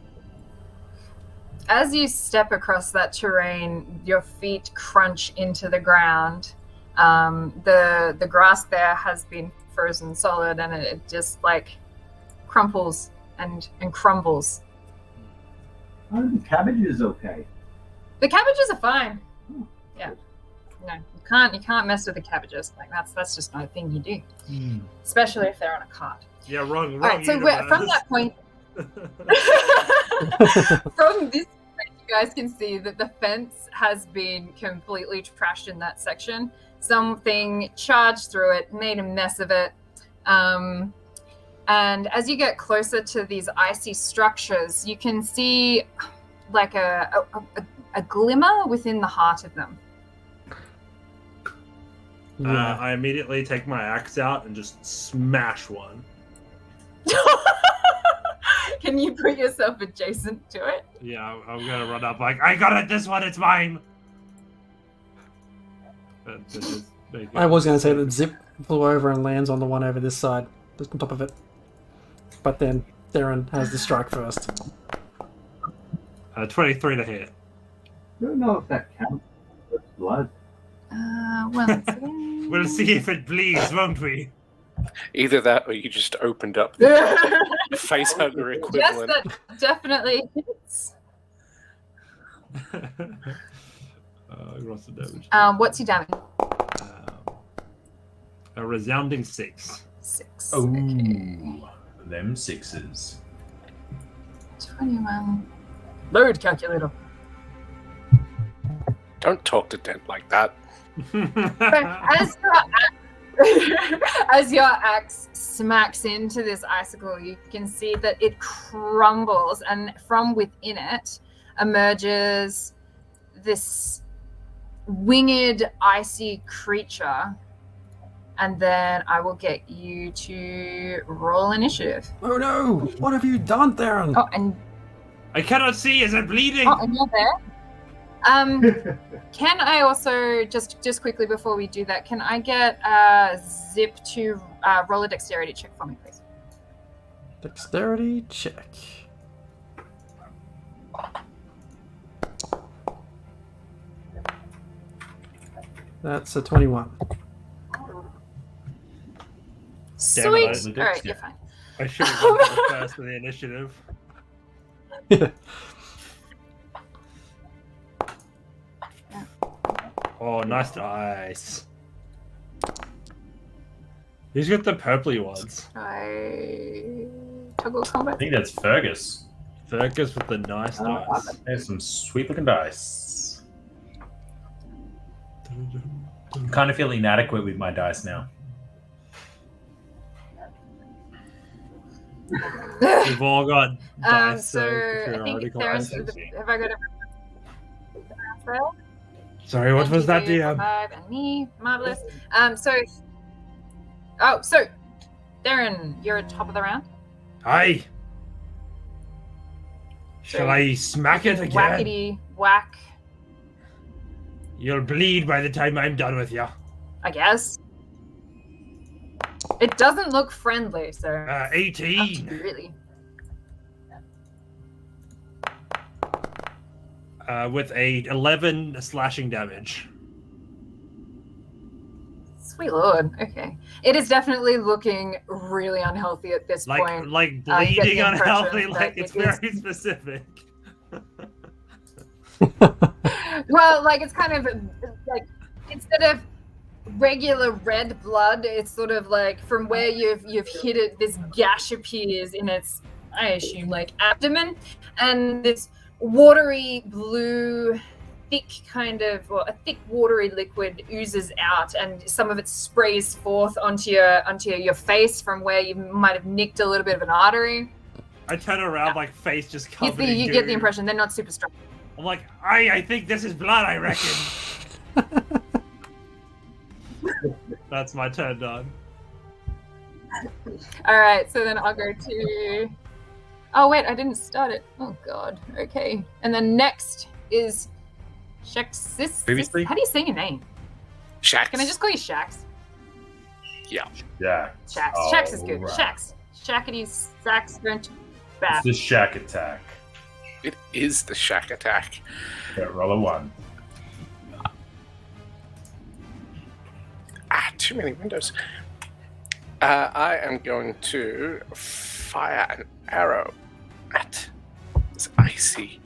As you step across that terrain, your feet crunch into the ground. The grass there has been frozen solid, and it just like crumples and crumbles. Are the cabbages okay? The cabbages are fine. Yeah, no, you can't mess with the cabbages. Like that's just not a thing you do, especially if they're on a cart. Yeah, wrong. All right, so from that point, from this point, you guys can see that the fence has been completely trashed in that section. Something charged through it, made a mess of it. And as you get closer to these icy structures, you can see like a glimmer within the heart of them. Yeah. I immediately take my axe out and just smash one. Can you put yourself adjacent to it? Yeah, I'm gonna run up like, I got it, this one, it's mine! I was going to say that Zip flew over and lands on the one over this side, just on top of it. But then Darren has the strike first. 23 to hit. I don't know if that counts as blood. Well, We'll see if it bleeds, won't we? Either that or you just opened up the facehugger yes, equivalent. that definitely hits. What's the damage? What's your damage? A resounding 6. 6. Oh, Okay. them sixes. 21. Load calculator. Don't talk to Dent like that. As your axe smacks into this icicle, you can see that it crumbles, and from within it emerges this winged, icy creature. And then I will get you to roll initiative. Oh no! What have you done, Darren? Oh, and I cannot see, is it bleeding? and you're there. Can I also just quickly before we do that, can I get Zip to roll a dexterity check for me, please? Dexterity check. That's a 21. Damn it, I Sweet. All right, you're fine. I should have gone for the first of the initiative. Oh, nice dice. Who's got the purpley ones? I toggle combat. I think that's Fergus. Fergus with the nice dice. There's some sweet looking dice. I kind of feel inadequate with my dice now. We've all got dice. So I think Theron, have I got everyone? Sorry, what was that, DM? And me, marvelous. So Theron, you're at top of the round. Aye. Shall I smack it again? Whackety whack, You'll bleed by the time I'm done with you. I guess. It doesn't look friendly, so 18. really. With a 11 slashing damage. Sweet lord. Okay. It is definitely looking really unhealthy at this point. Like you get the bleeding impression unhealthy, that like it's it is- very specific. Well, like it's kind of like instead of regular red blood, it's sort of like from where you've hit it, this gash appears in its, I assume, like abdomen, and this watery blue, thick kind of, well, a thick watery liquid oozes out, and some of it sprays forth onto your face from where you might have nicked a little bit of an artery. I turn around, like face just You, covered in you get the goo. impression they're not super strong. I'm like, I think this is blood, I reckon. That's my turn done. All right, so then I'll go to. Oh wait, I didn't start it. Oh god. Okay, and then next is Shaxis. Previously? How do you say your name? Shax. Can I just call you Shax? Yeah. Shax. Oh, Shax is good. right. Shax. Shackety Sax French Bap. It's the shack attack. It is the shack attack. Yeah, roll a 1. Too many windows. I am going to fire an arrow at this icy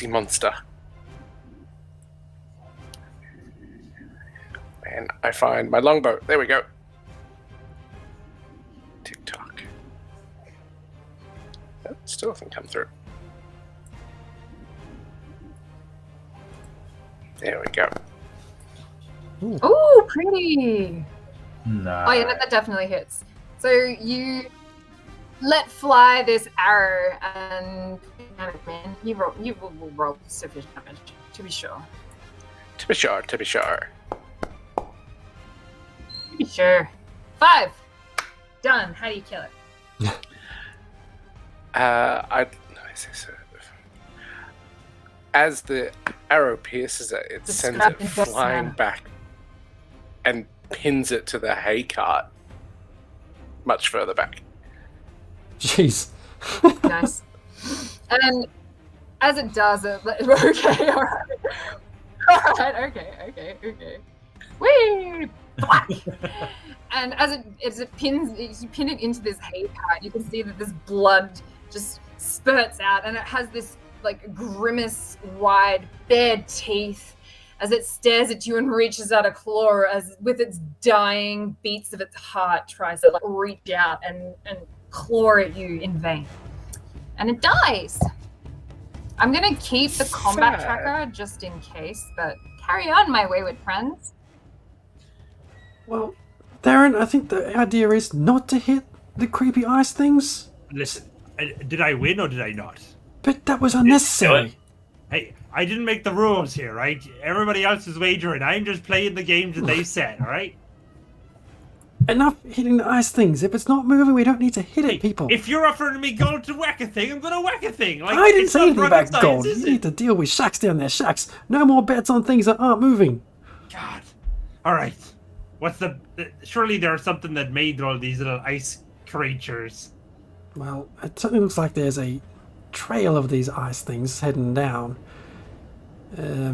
monster. And I find my longbow. There we go. Tick-tock. Oh, still doesn't come through. There we go. Ooh, pretty. Nice. Oh yeah, that definitely hits. So you let fly this arrow, and man, you will roll sufficient damage to be sure. To be sure, to be sure. To be sure. 5. Done. How do you kill it? As the arrow pierces it, it The sends scrap it and dust flying man. back and pins it to the hay cart much further back. Jeez. Nice. And as it does it, okay, all right, okay. Whee! Whack! And as it pins, you pin it into this hay cart, you can see that this blood just spurts out, and it has this like grimace, wide, bared teeth as it stares at you and reaches out a claw as with its dying beats of its heart tries to like reach out and claw at you in vain. And it dies. I'm gonna keep the combat Sad. tracker just in case, but carry on, my wayward friends. Well, Darren, I think the idea is not to hit the creepy ice things, Listen, did I win or did I not? but that was unnecessary. Hey, I didn't make the rules here, right? Everybody else is wagering. I'm just playing the games that they set, all right? Enough hitting the ice things. If it's not moving, we don't need to hit it, people. If you're offering me gold to whack a thing, I'm gonna whack a thing. Like, I didn't it's say not anything rocket about gold. science, is You need to deal with shacks down there. Shacks. No more bets on things that aren't moving. God. All right. What's the? Surely there's something that made all these little ice creatures. Well, it certainly looks like there's a trail of these ice things heading down. Yeah,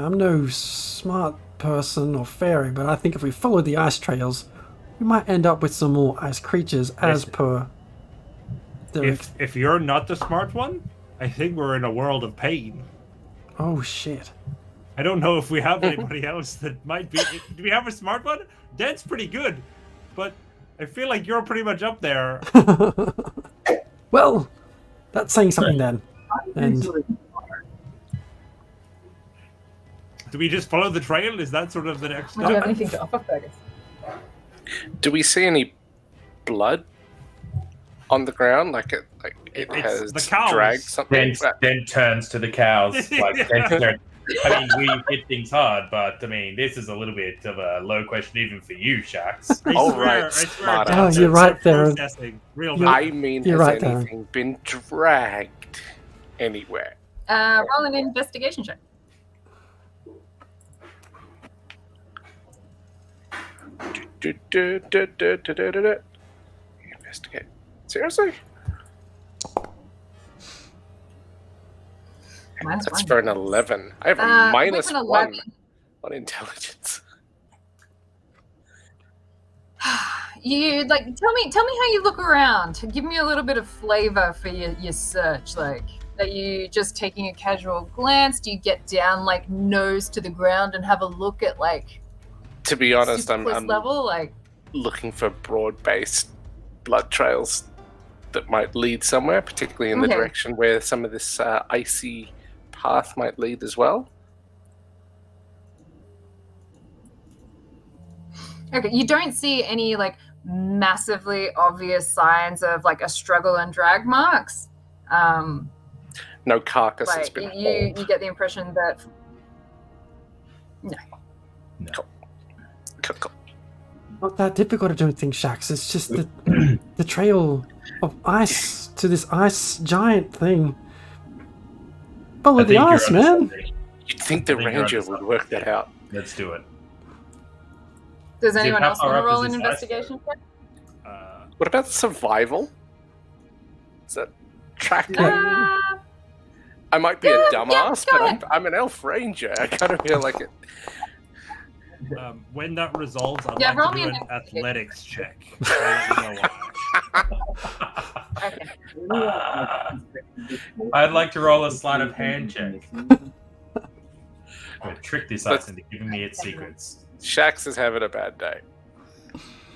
I'm no smart person or fairy, but I think if we follow the ice trails, we might end up with some more ice creatures as Listen. per Derek. If you're not the smart one, I think we're in a world of pain. Oh shit. I don't know if we have anybody else that might be. Do we have a smart one? Dent's pretty good, but I feel like you're pretty much up there. Well, that's saying something then. And Do we just follow the trail? Is that sort of the next Do you have step? anything to offer, Fergus? Do we see any blood on the ground? Like it It's has the cows. dragged something? Then turns to the cows. I mean, we hit things hard, but I mean, this is a little bit of a low question even for you, Shax. Right, I swear, smart Oh, it's you're right, Darren. processing. Real You're- bad. I mean, You're has right, Darren. anything been dragged anywhere? Roll an investigation check. Investigate. Seriously? Minus That's one. for an 11. I have a With minus an 1 11. on intelligence. You tell me how you look around. Give me a little bit of flavor for your search. Like, are you just taking a casual glance? Do you get down nose to the ground and have a look at To be honest, super close I'm level? looking for broad-based blood trails that might lead somewhere, particularly in the Okay. direction where some of this icy path might lead as well. Okay, you don't see any massively obvious signs of a struggle and drag marks. No carcass has Like been you hauled. get the impression that Cool. not that difficult, I don't think, Shax. It's just the trail of ice to this ice giant thing. Follow I the think you're ice, onto man. something. You'd think the I think you're ranger onto would something. work that out. Let's do it. does See, anyone how else far want to up roll is an this ice investigation check? What about survival? Is that track? I might be a dumbass, go but ahead. I'm an elf ranger. I kind of feel like it. When that resolves, I'd Yeah, roll like to me do an an investigation. athletics check. I'll let you know why. Okay. I'd like to roll a sleight of hand check. I'm gonna trick this ice into giving me its secrets. Shax is having a bad day.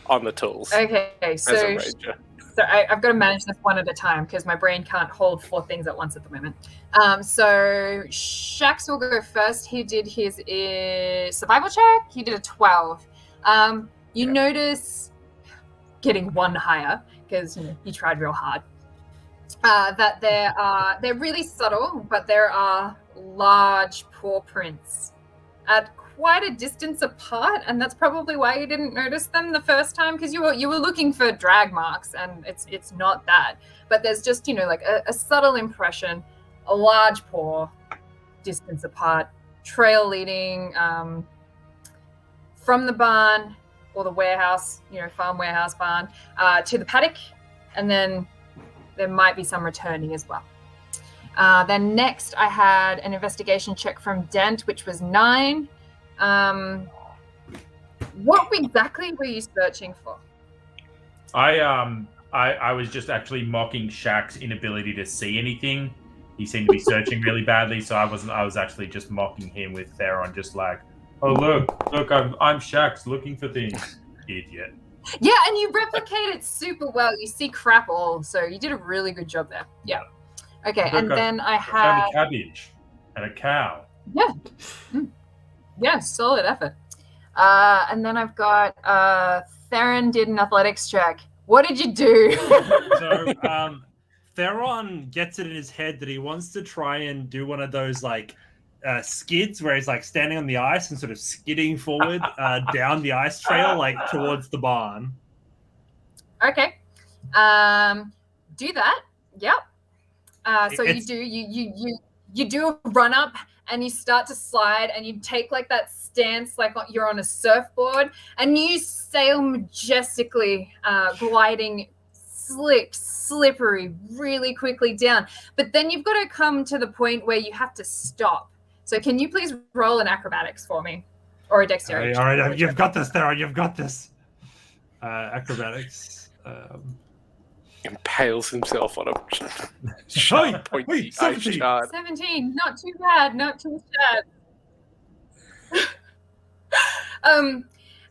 On the tools. Okay, As so a ranger. I've got to manage this one at a time because my brain can't hold 4 things at once at the moment. So Shax will go first. He did his survival check. He did a 12. You notice, getting 1 higher because you tried real hard, that they're really subtle, but there are large paw prints at quite a distance apart, and that's probably why you didn't notice them the first time, because you were looking for drag marks, and it's not that. But there's just a subtle impression, a large paw, distance apart, trail leading from the barn or the warehouse, farm warehouse barn, to the paddock, and then there might be some returning as well. Then next I had an investigation check from Dent, which was 9. What exactly were you searching for? I was just actually mocking Shaq's inability to see anything. He seemed to be searching really badly, so I was actually just mocking him with Theron, just like, oh look, I'm Shax looking for things, idiot. Yeah, and you replicate it super well. You see crap all, so you did a really good job there. Yeah. Okay, Look, and then I found had a cabbage and a cow. yeah, solid effort. And then I've got Theron did an athletics check. What did you do? So, Theron gets it in his head that he wants to try and do one of those skids where he's standing on the ice and sort of skidding forward down the ice trail, towards the barn. Okay. Do that. Yep. So It's- you do a run up and you start to slide and you take that stance you're on a surfboard and you sail majestically, gliding slick, slippery, really quickly down. But then you've got to come to the point where you have to stop. So can you please roll an acrobatics for me, or a dexterity? All right, you've got this, Theron. You've got this. Acrobatics. Impales himself on a Hey, pointy ice 17. shard. 17, not too bad, not too bad.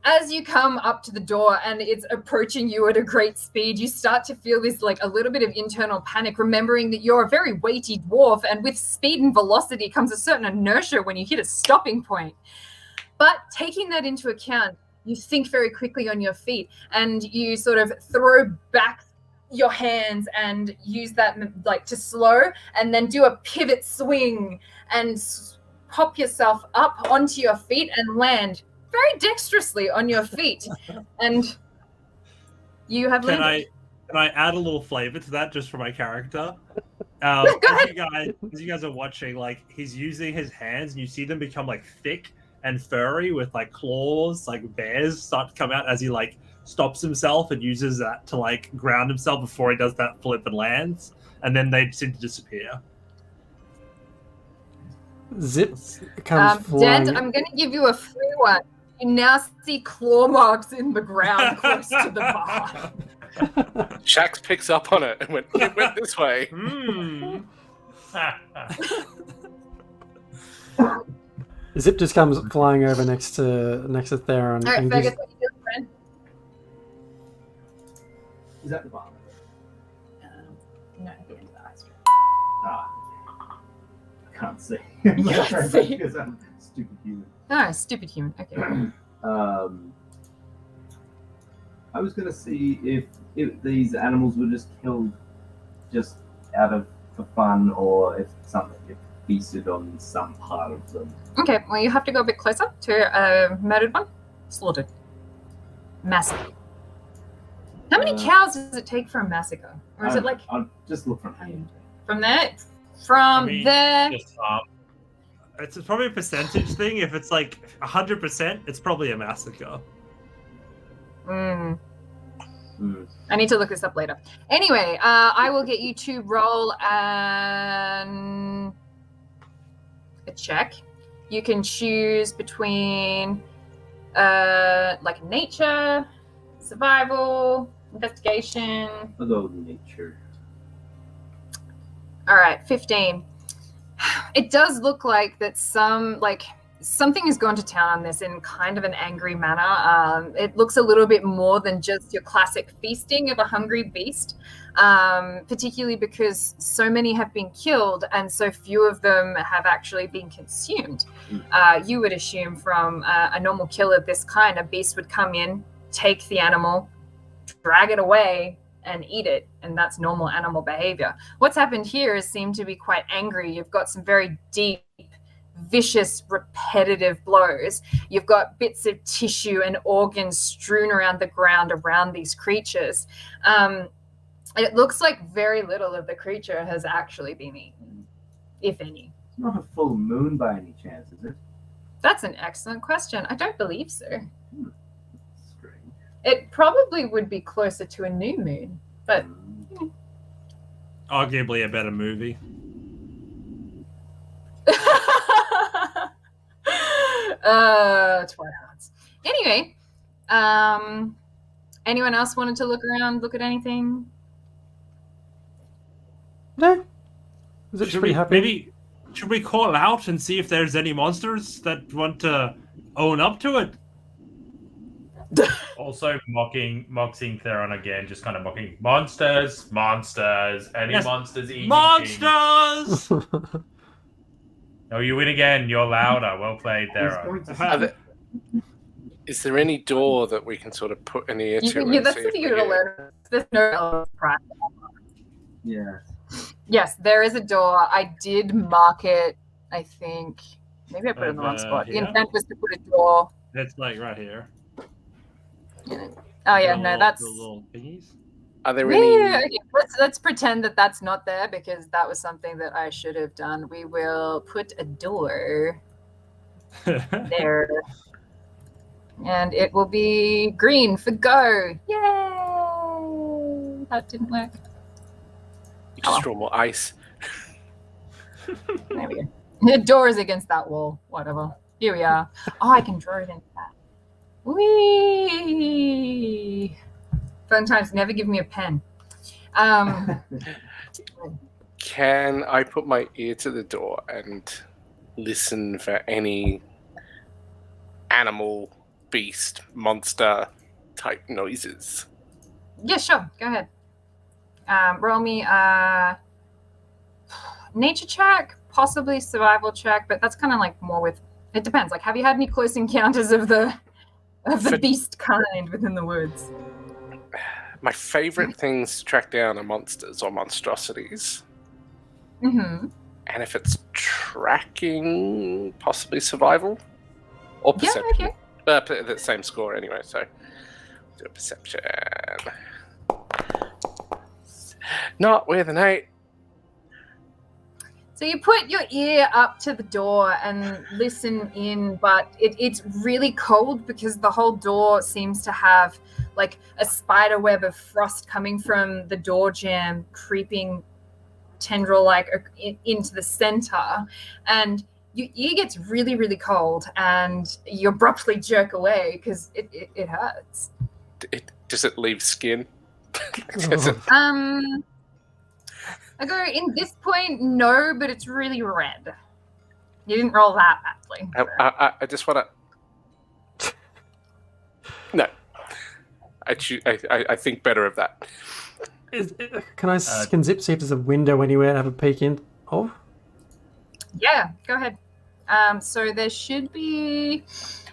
As you come up to the door and it's approaching you at a great speed, you start to feel this like a little bit of internal panic, remembering that you're a very weighty dwarf, and with speed and velocity comes a certain inertia when you hit a stopping point. But taking that into account, you think very quickly on your feet, and you sort of throw back your hands and use that like to slow, and then do a pivot swing and pop yourself up onto your feet and land very dexterously on your feet, and you have landed. Can I add a little flavor to that just for my character? Go ahead. As you guys are watching, like he's using his hands, and you see them become like thick and furry with like claws, like bears start to come out as he like stops himself and uses that to like ground himself before he does that flip and lands, and then they seem to disappear. Zip comes flying. Dent, I'm going to give you a free one. You now see claw marks in the ground close to the bar. Shax picks up on it and it went this way. Zip just comes flying over next to Theron. All right, Fergus, what are you doing, friend? Is that the bar? No, at the end of the ice cream. Ah. I can't see. You can't see. Because I'm a stupid human. Oh, stupid human. Okay. I was going to see if these animals were just killed just out of for fun, or if feasted on some part of them. Okay, well, you have to go a bit closer to a murdered one. Slaughtered. Massacre. How many cows does it take for a massacre? Or is it like... I'll just look from here. From there? From there... It's probably a percentage thing. If it's like 100%, it's probably a massacre. I need to look this up later. Anyway, I will get you to roll a check. You can choose between like nature, survival, investigation. I'll go with nature. All right, 15. It does look like that something has gone to town on this in kind of an angry manner. It looks a little bit more than just your classic feasting of a hungry beast, particularly because so many have been killed and so few of them have actually been consumed. You would assume from a normal kill of this kind, a beast would come in, take the animal, drag it away, and eat it, and that's normal animal behavior. What's happened here is seemed to be quite angry. You've got some very deep, vicious, repetitive blows. You've got bits of tissue and organs strewn around the ground around these creatures. It looks like very little of the creature has actually been eaten, if any. It's not a full moon by any chance, is it? That's an excellent question. I don't believe so. Strange. It probably would be closer to a new moon, but... Arguably a better movie. Twilight Hearts. Anyway, anyone else wanted to look around, look at anything? No. Should we call out and see if there's any monsters that want to own up to it? Also mocking Theron again, just kind of mocking monsters, any Yes. monsters eating Monsters! No, you win again. You're louder. Well played, Theron. Is there any door that we can sort of put an ear to? Yeah, that's something you're going to learn. There's no prize. Yeah. Yes, there is a door. I did mark it, I think. Maybe I put it in the wrong spot. The here? intent was to put a door. It's like right here. Oh, yeah, no, that's... The little thingies. Are there any? Yeah, okay. Let's pretend that that's not there, because that was something that I should have done. We will put a door there. And it will be green for go. Yay! That didn't work. You just draw more ice. There we go. The door is against that wall. Whatever. Here we are. Oh, I can draw it into that. Whee! Fun times. Never give me a pen. Can I put my ear to the door and listen for any animal, beast, monster type noises. Yeah, sure. Go ahead. Roll me nature check, possibly survival check, but that's kind of like more with. It depends. Like, have you had any close encounters of the beast kind within the woods? My favorite things to track down are monsters or monstrosities. Mm-hmm. And if it's tracking, possibly survival or perception. Yeah, okay. The same score anyway, so do a perception. Not with an 8. So you put your ear up to the door and listen in, but it's really cold because the whole door seems to have like a spider web of frost coming from the door jamb, creeping tendril-like into the center. And your ear gets really, really cold and you abruptly jerk away because it hurts. Does it leave skin? I go, in this point, no, but it's really red. You didn't roll that badly. So. I just want to... No. I think better of that. Can Zip see if there's a window anywhere to have a peek in? Oh? Yeah, go ahead. So there should be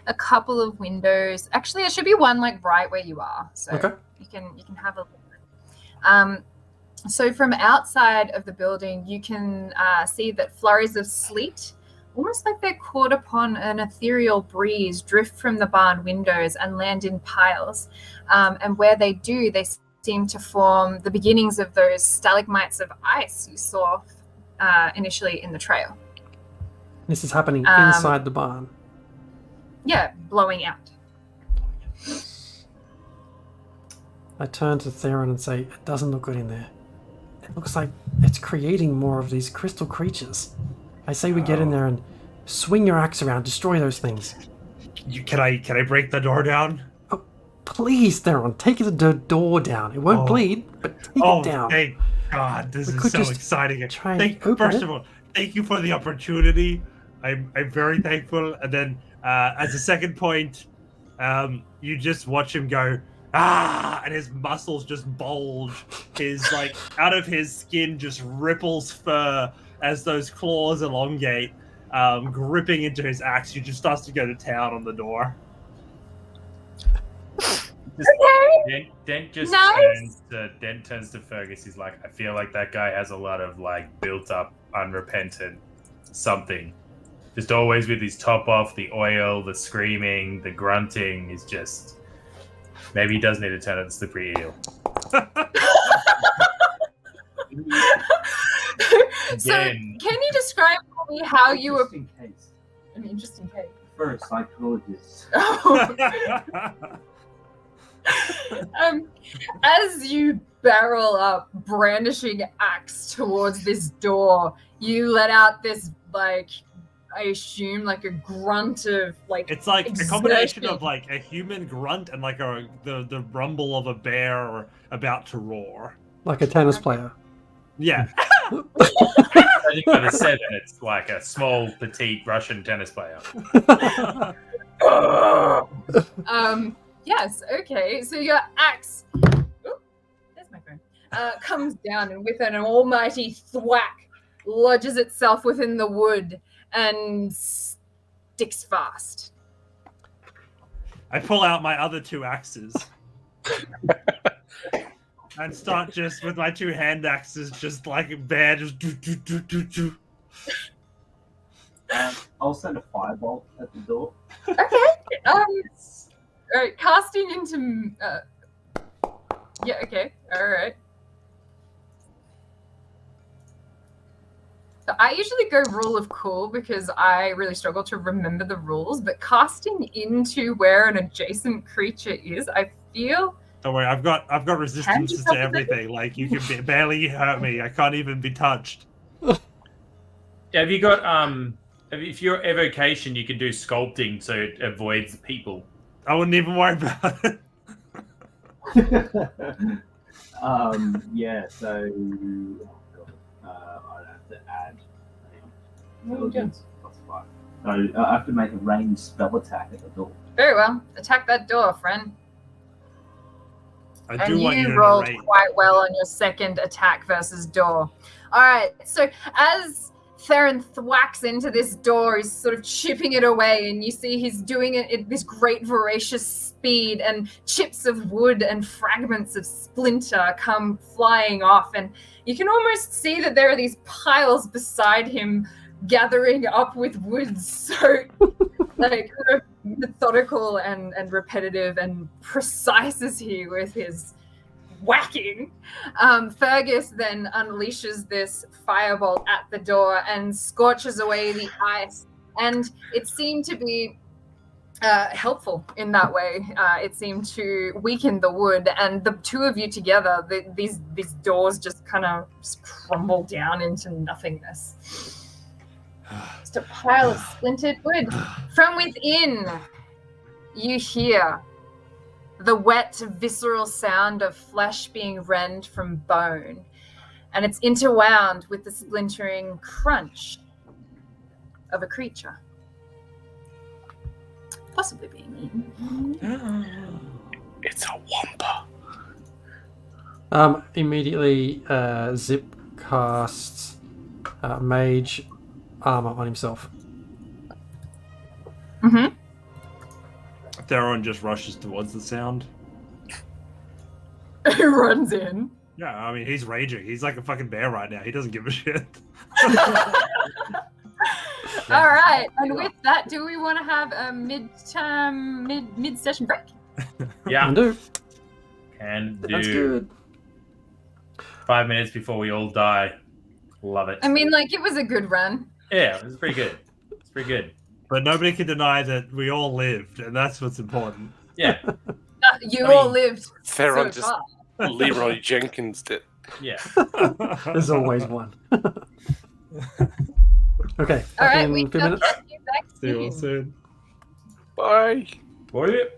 a couple of windows. Actually, there should be one like right where you are. So okay. you can have a look. So from outside of the building, you can see that flurries of sleet, almost like they're caught upon an ethereal breeze, drift from the barn windows and land in piles. And where they do, they seem to form the beginnings of those stalagmites of ice you saw initially in the trail. This is happening inside the barn. Yeah, blowing out. I turn to Theron and say, it doesn't look good in there. It looks like it's creating more of these crystal creatures. I say we get in there and swing your axe around, destroy those things. Can I break the door down? Oh, please, Theron, take the door down. It won't bleed, but take it down. Thank God, this is so exciting. First of all, thank you for the opportunity. I'm very thankful. And then as a second point, you just watch him go, and his muscles just bulge. His out of his skin just ripples fur as those claws elongate, gripping into his axe. He just starts to go to town on the door. Dent just turns to Fergus. He's like, I feel like that guy has a lot of built up unrepentant something. Just always with his top off, the oil, the screaming, the grunting is just... Maybe he does need to turn out the slippery eel. So, can you describe for me how you were... Just in case. I mean, just in case. For a psychologist. As you barrel up, brandishing axe towards this door, you let out this, I assume, a grunt of, It's like exertion. a combination of, a human grunt and, the rumble of a bear about to roar. Like a tennis player. Yeah. Judging by the 7, it's like a small, petite Russian tennis player. Yes, okay. So your axe, there's my phone, comes down and with an almighty thwack lodges itself within the wood and sticks fast. I pull out my other 2 axes and start just with my 2 hand axes, just like a bear, just do. I'll send a firebolt at the door. Okay. All right, casting into. Yeah. Okay. All right. So I usually go rule of cool because I really struggle to remember the rules, but casting into where an adjacent creature is, I feel. Don't worry, I've got resistances to everything. You can barely hurt me. I can't even be touched. Have you got if you're evocation, you can do sculpting so it avoids people. I wouldn't even worry about it. Yeah, so I'd have to add intelligence +5. So I have to make a ranged spell attack at the door. Very well. Attack that door, friend. I And do want you you to rolled narrate. quite well on your second attack versus door. All right, so as Theron thwacks into this door, he's sort of chipping it away, and you see he's doing it at this great voracious speed, and chips of wood and fragments of splinter come flying off, and you can almost see that there are these piles beside him gathering up with wood, so like methodical and repetitive and precise is he with his whacking. Fergus then unleashes this firebolt at the door and scorches away the ice, and it seemed to be helpful in that way. It seemed to weaken the wood, and the two of you together, these doors just kind of crumble down into nothingness. Just a pile of splintered wood. From within, you hear the wet, visceral sound of flesh being rent from bone, and it's interwound with the splintering crunch of a creature. Possibly being eaten. It's a wampa. Immediately, Zip casts Mage Armor on himself. Mm-hmm. Theron just rushes towards the sound. He runs in. Yeah, I mean, he's raging. He's like a fucking bear right now. He doesn't give a shit. All right, and with that, do we want to have a mid-session break? Yeah, Can do. can do. That's good. 5 minutes before we all die. Love it. I mean, like, it was a good run. Yeah, it was pretty good. It's pretty good. But nobody can deny that we all lived, and that's what's important. Yeah, You I mean, all lived Theron so just far. Leroy Jenkins did. yeah. There's always one. Okay, All back right, in we 2 shall minutes. catch you back See you all soon. soon. Bye. Boy.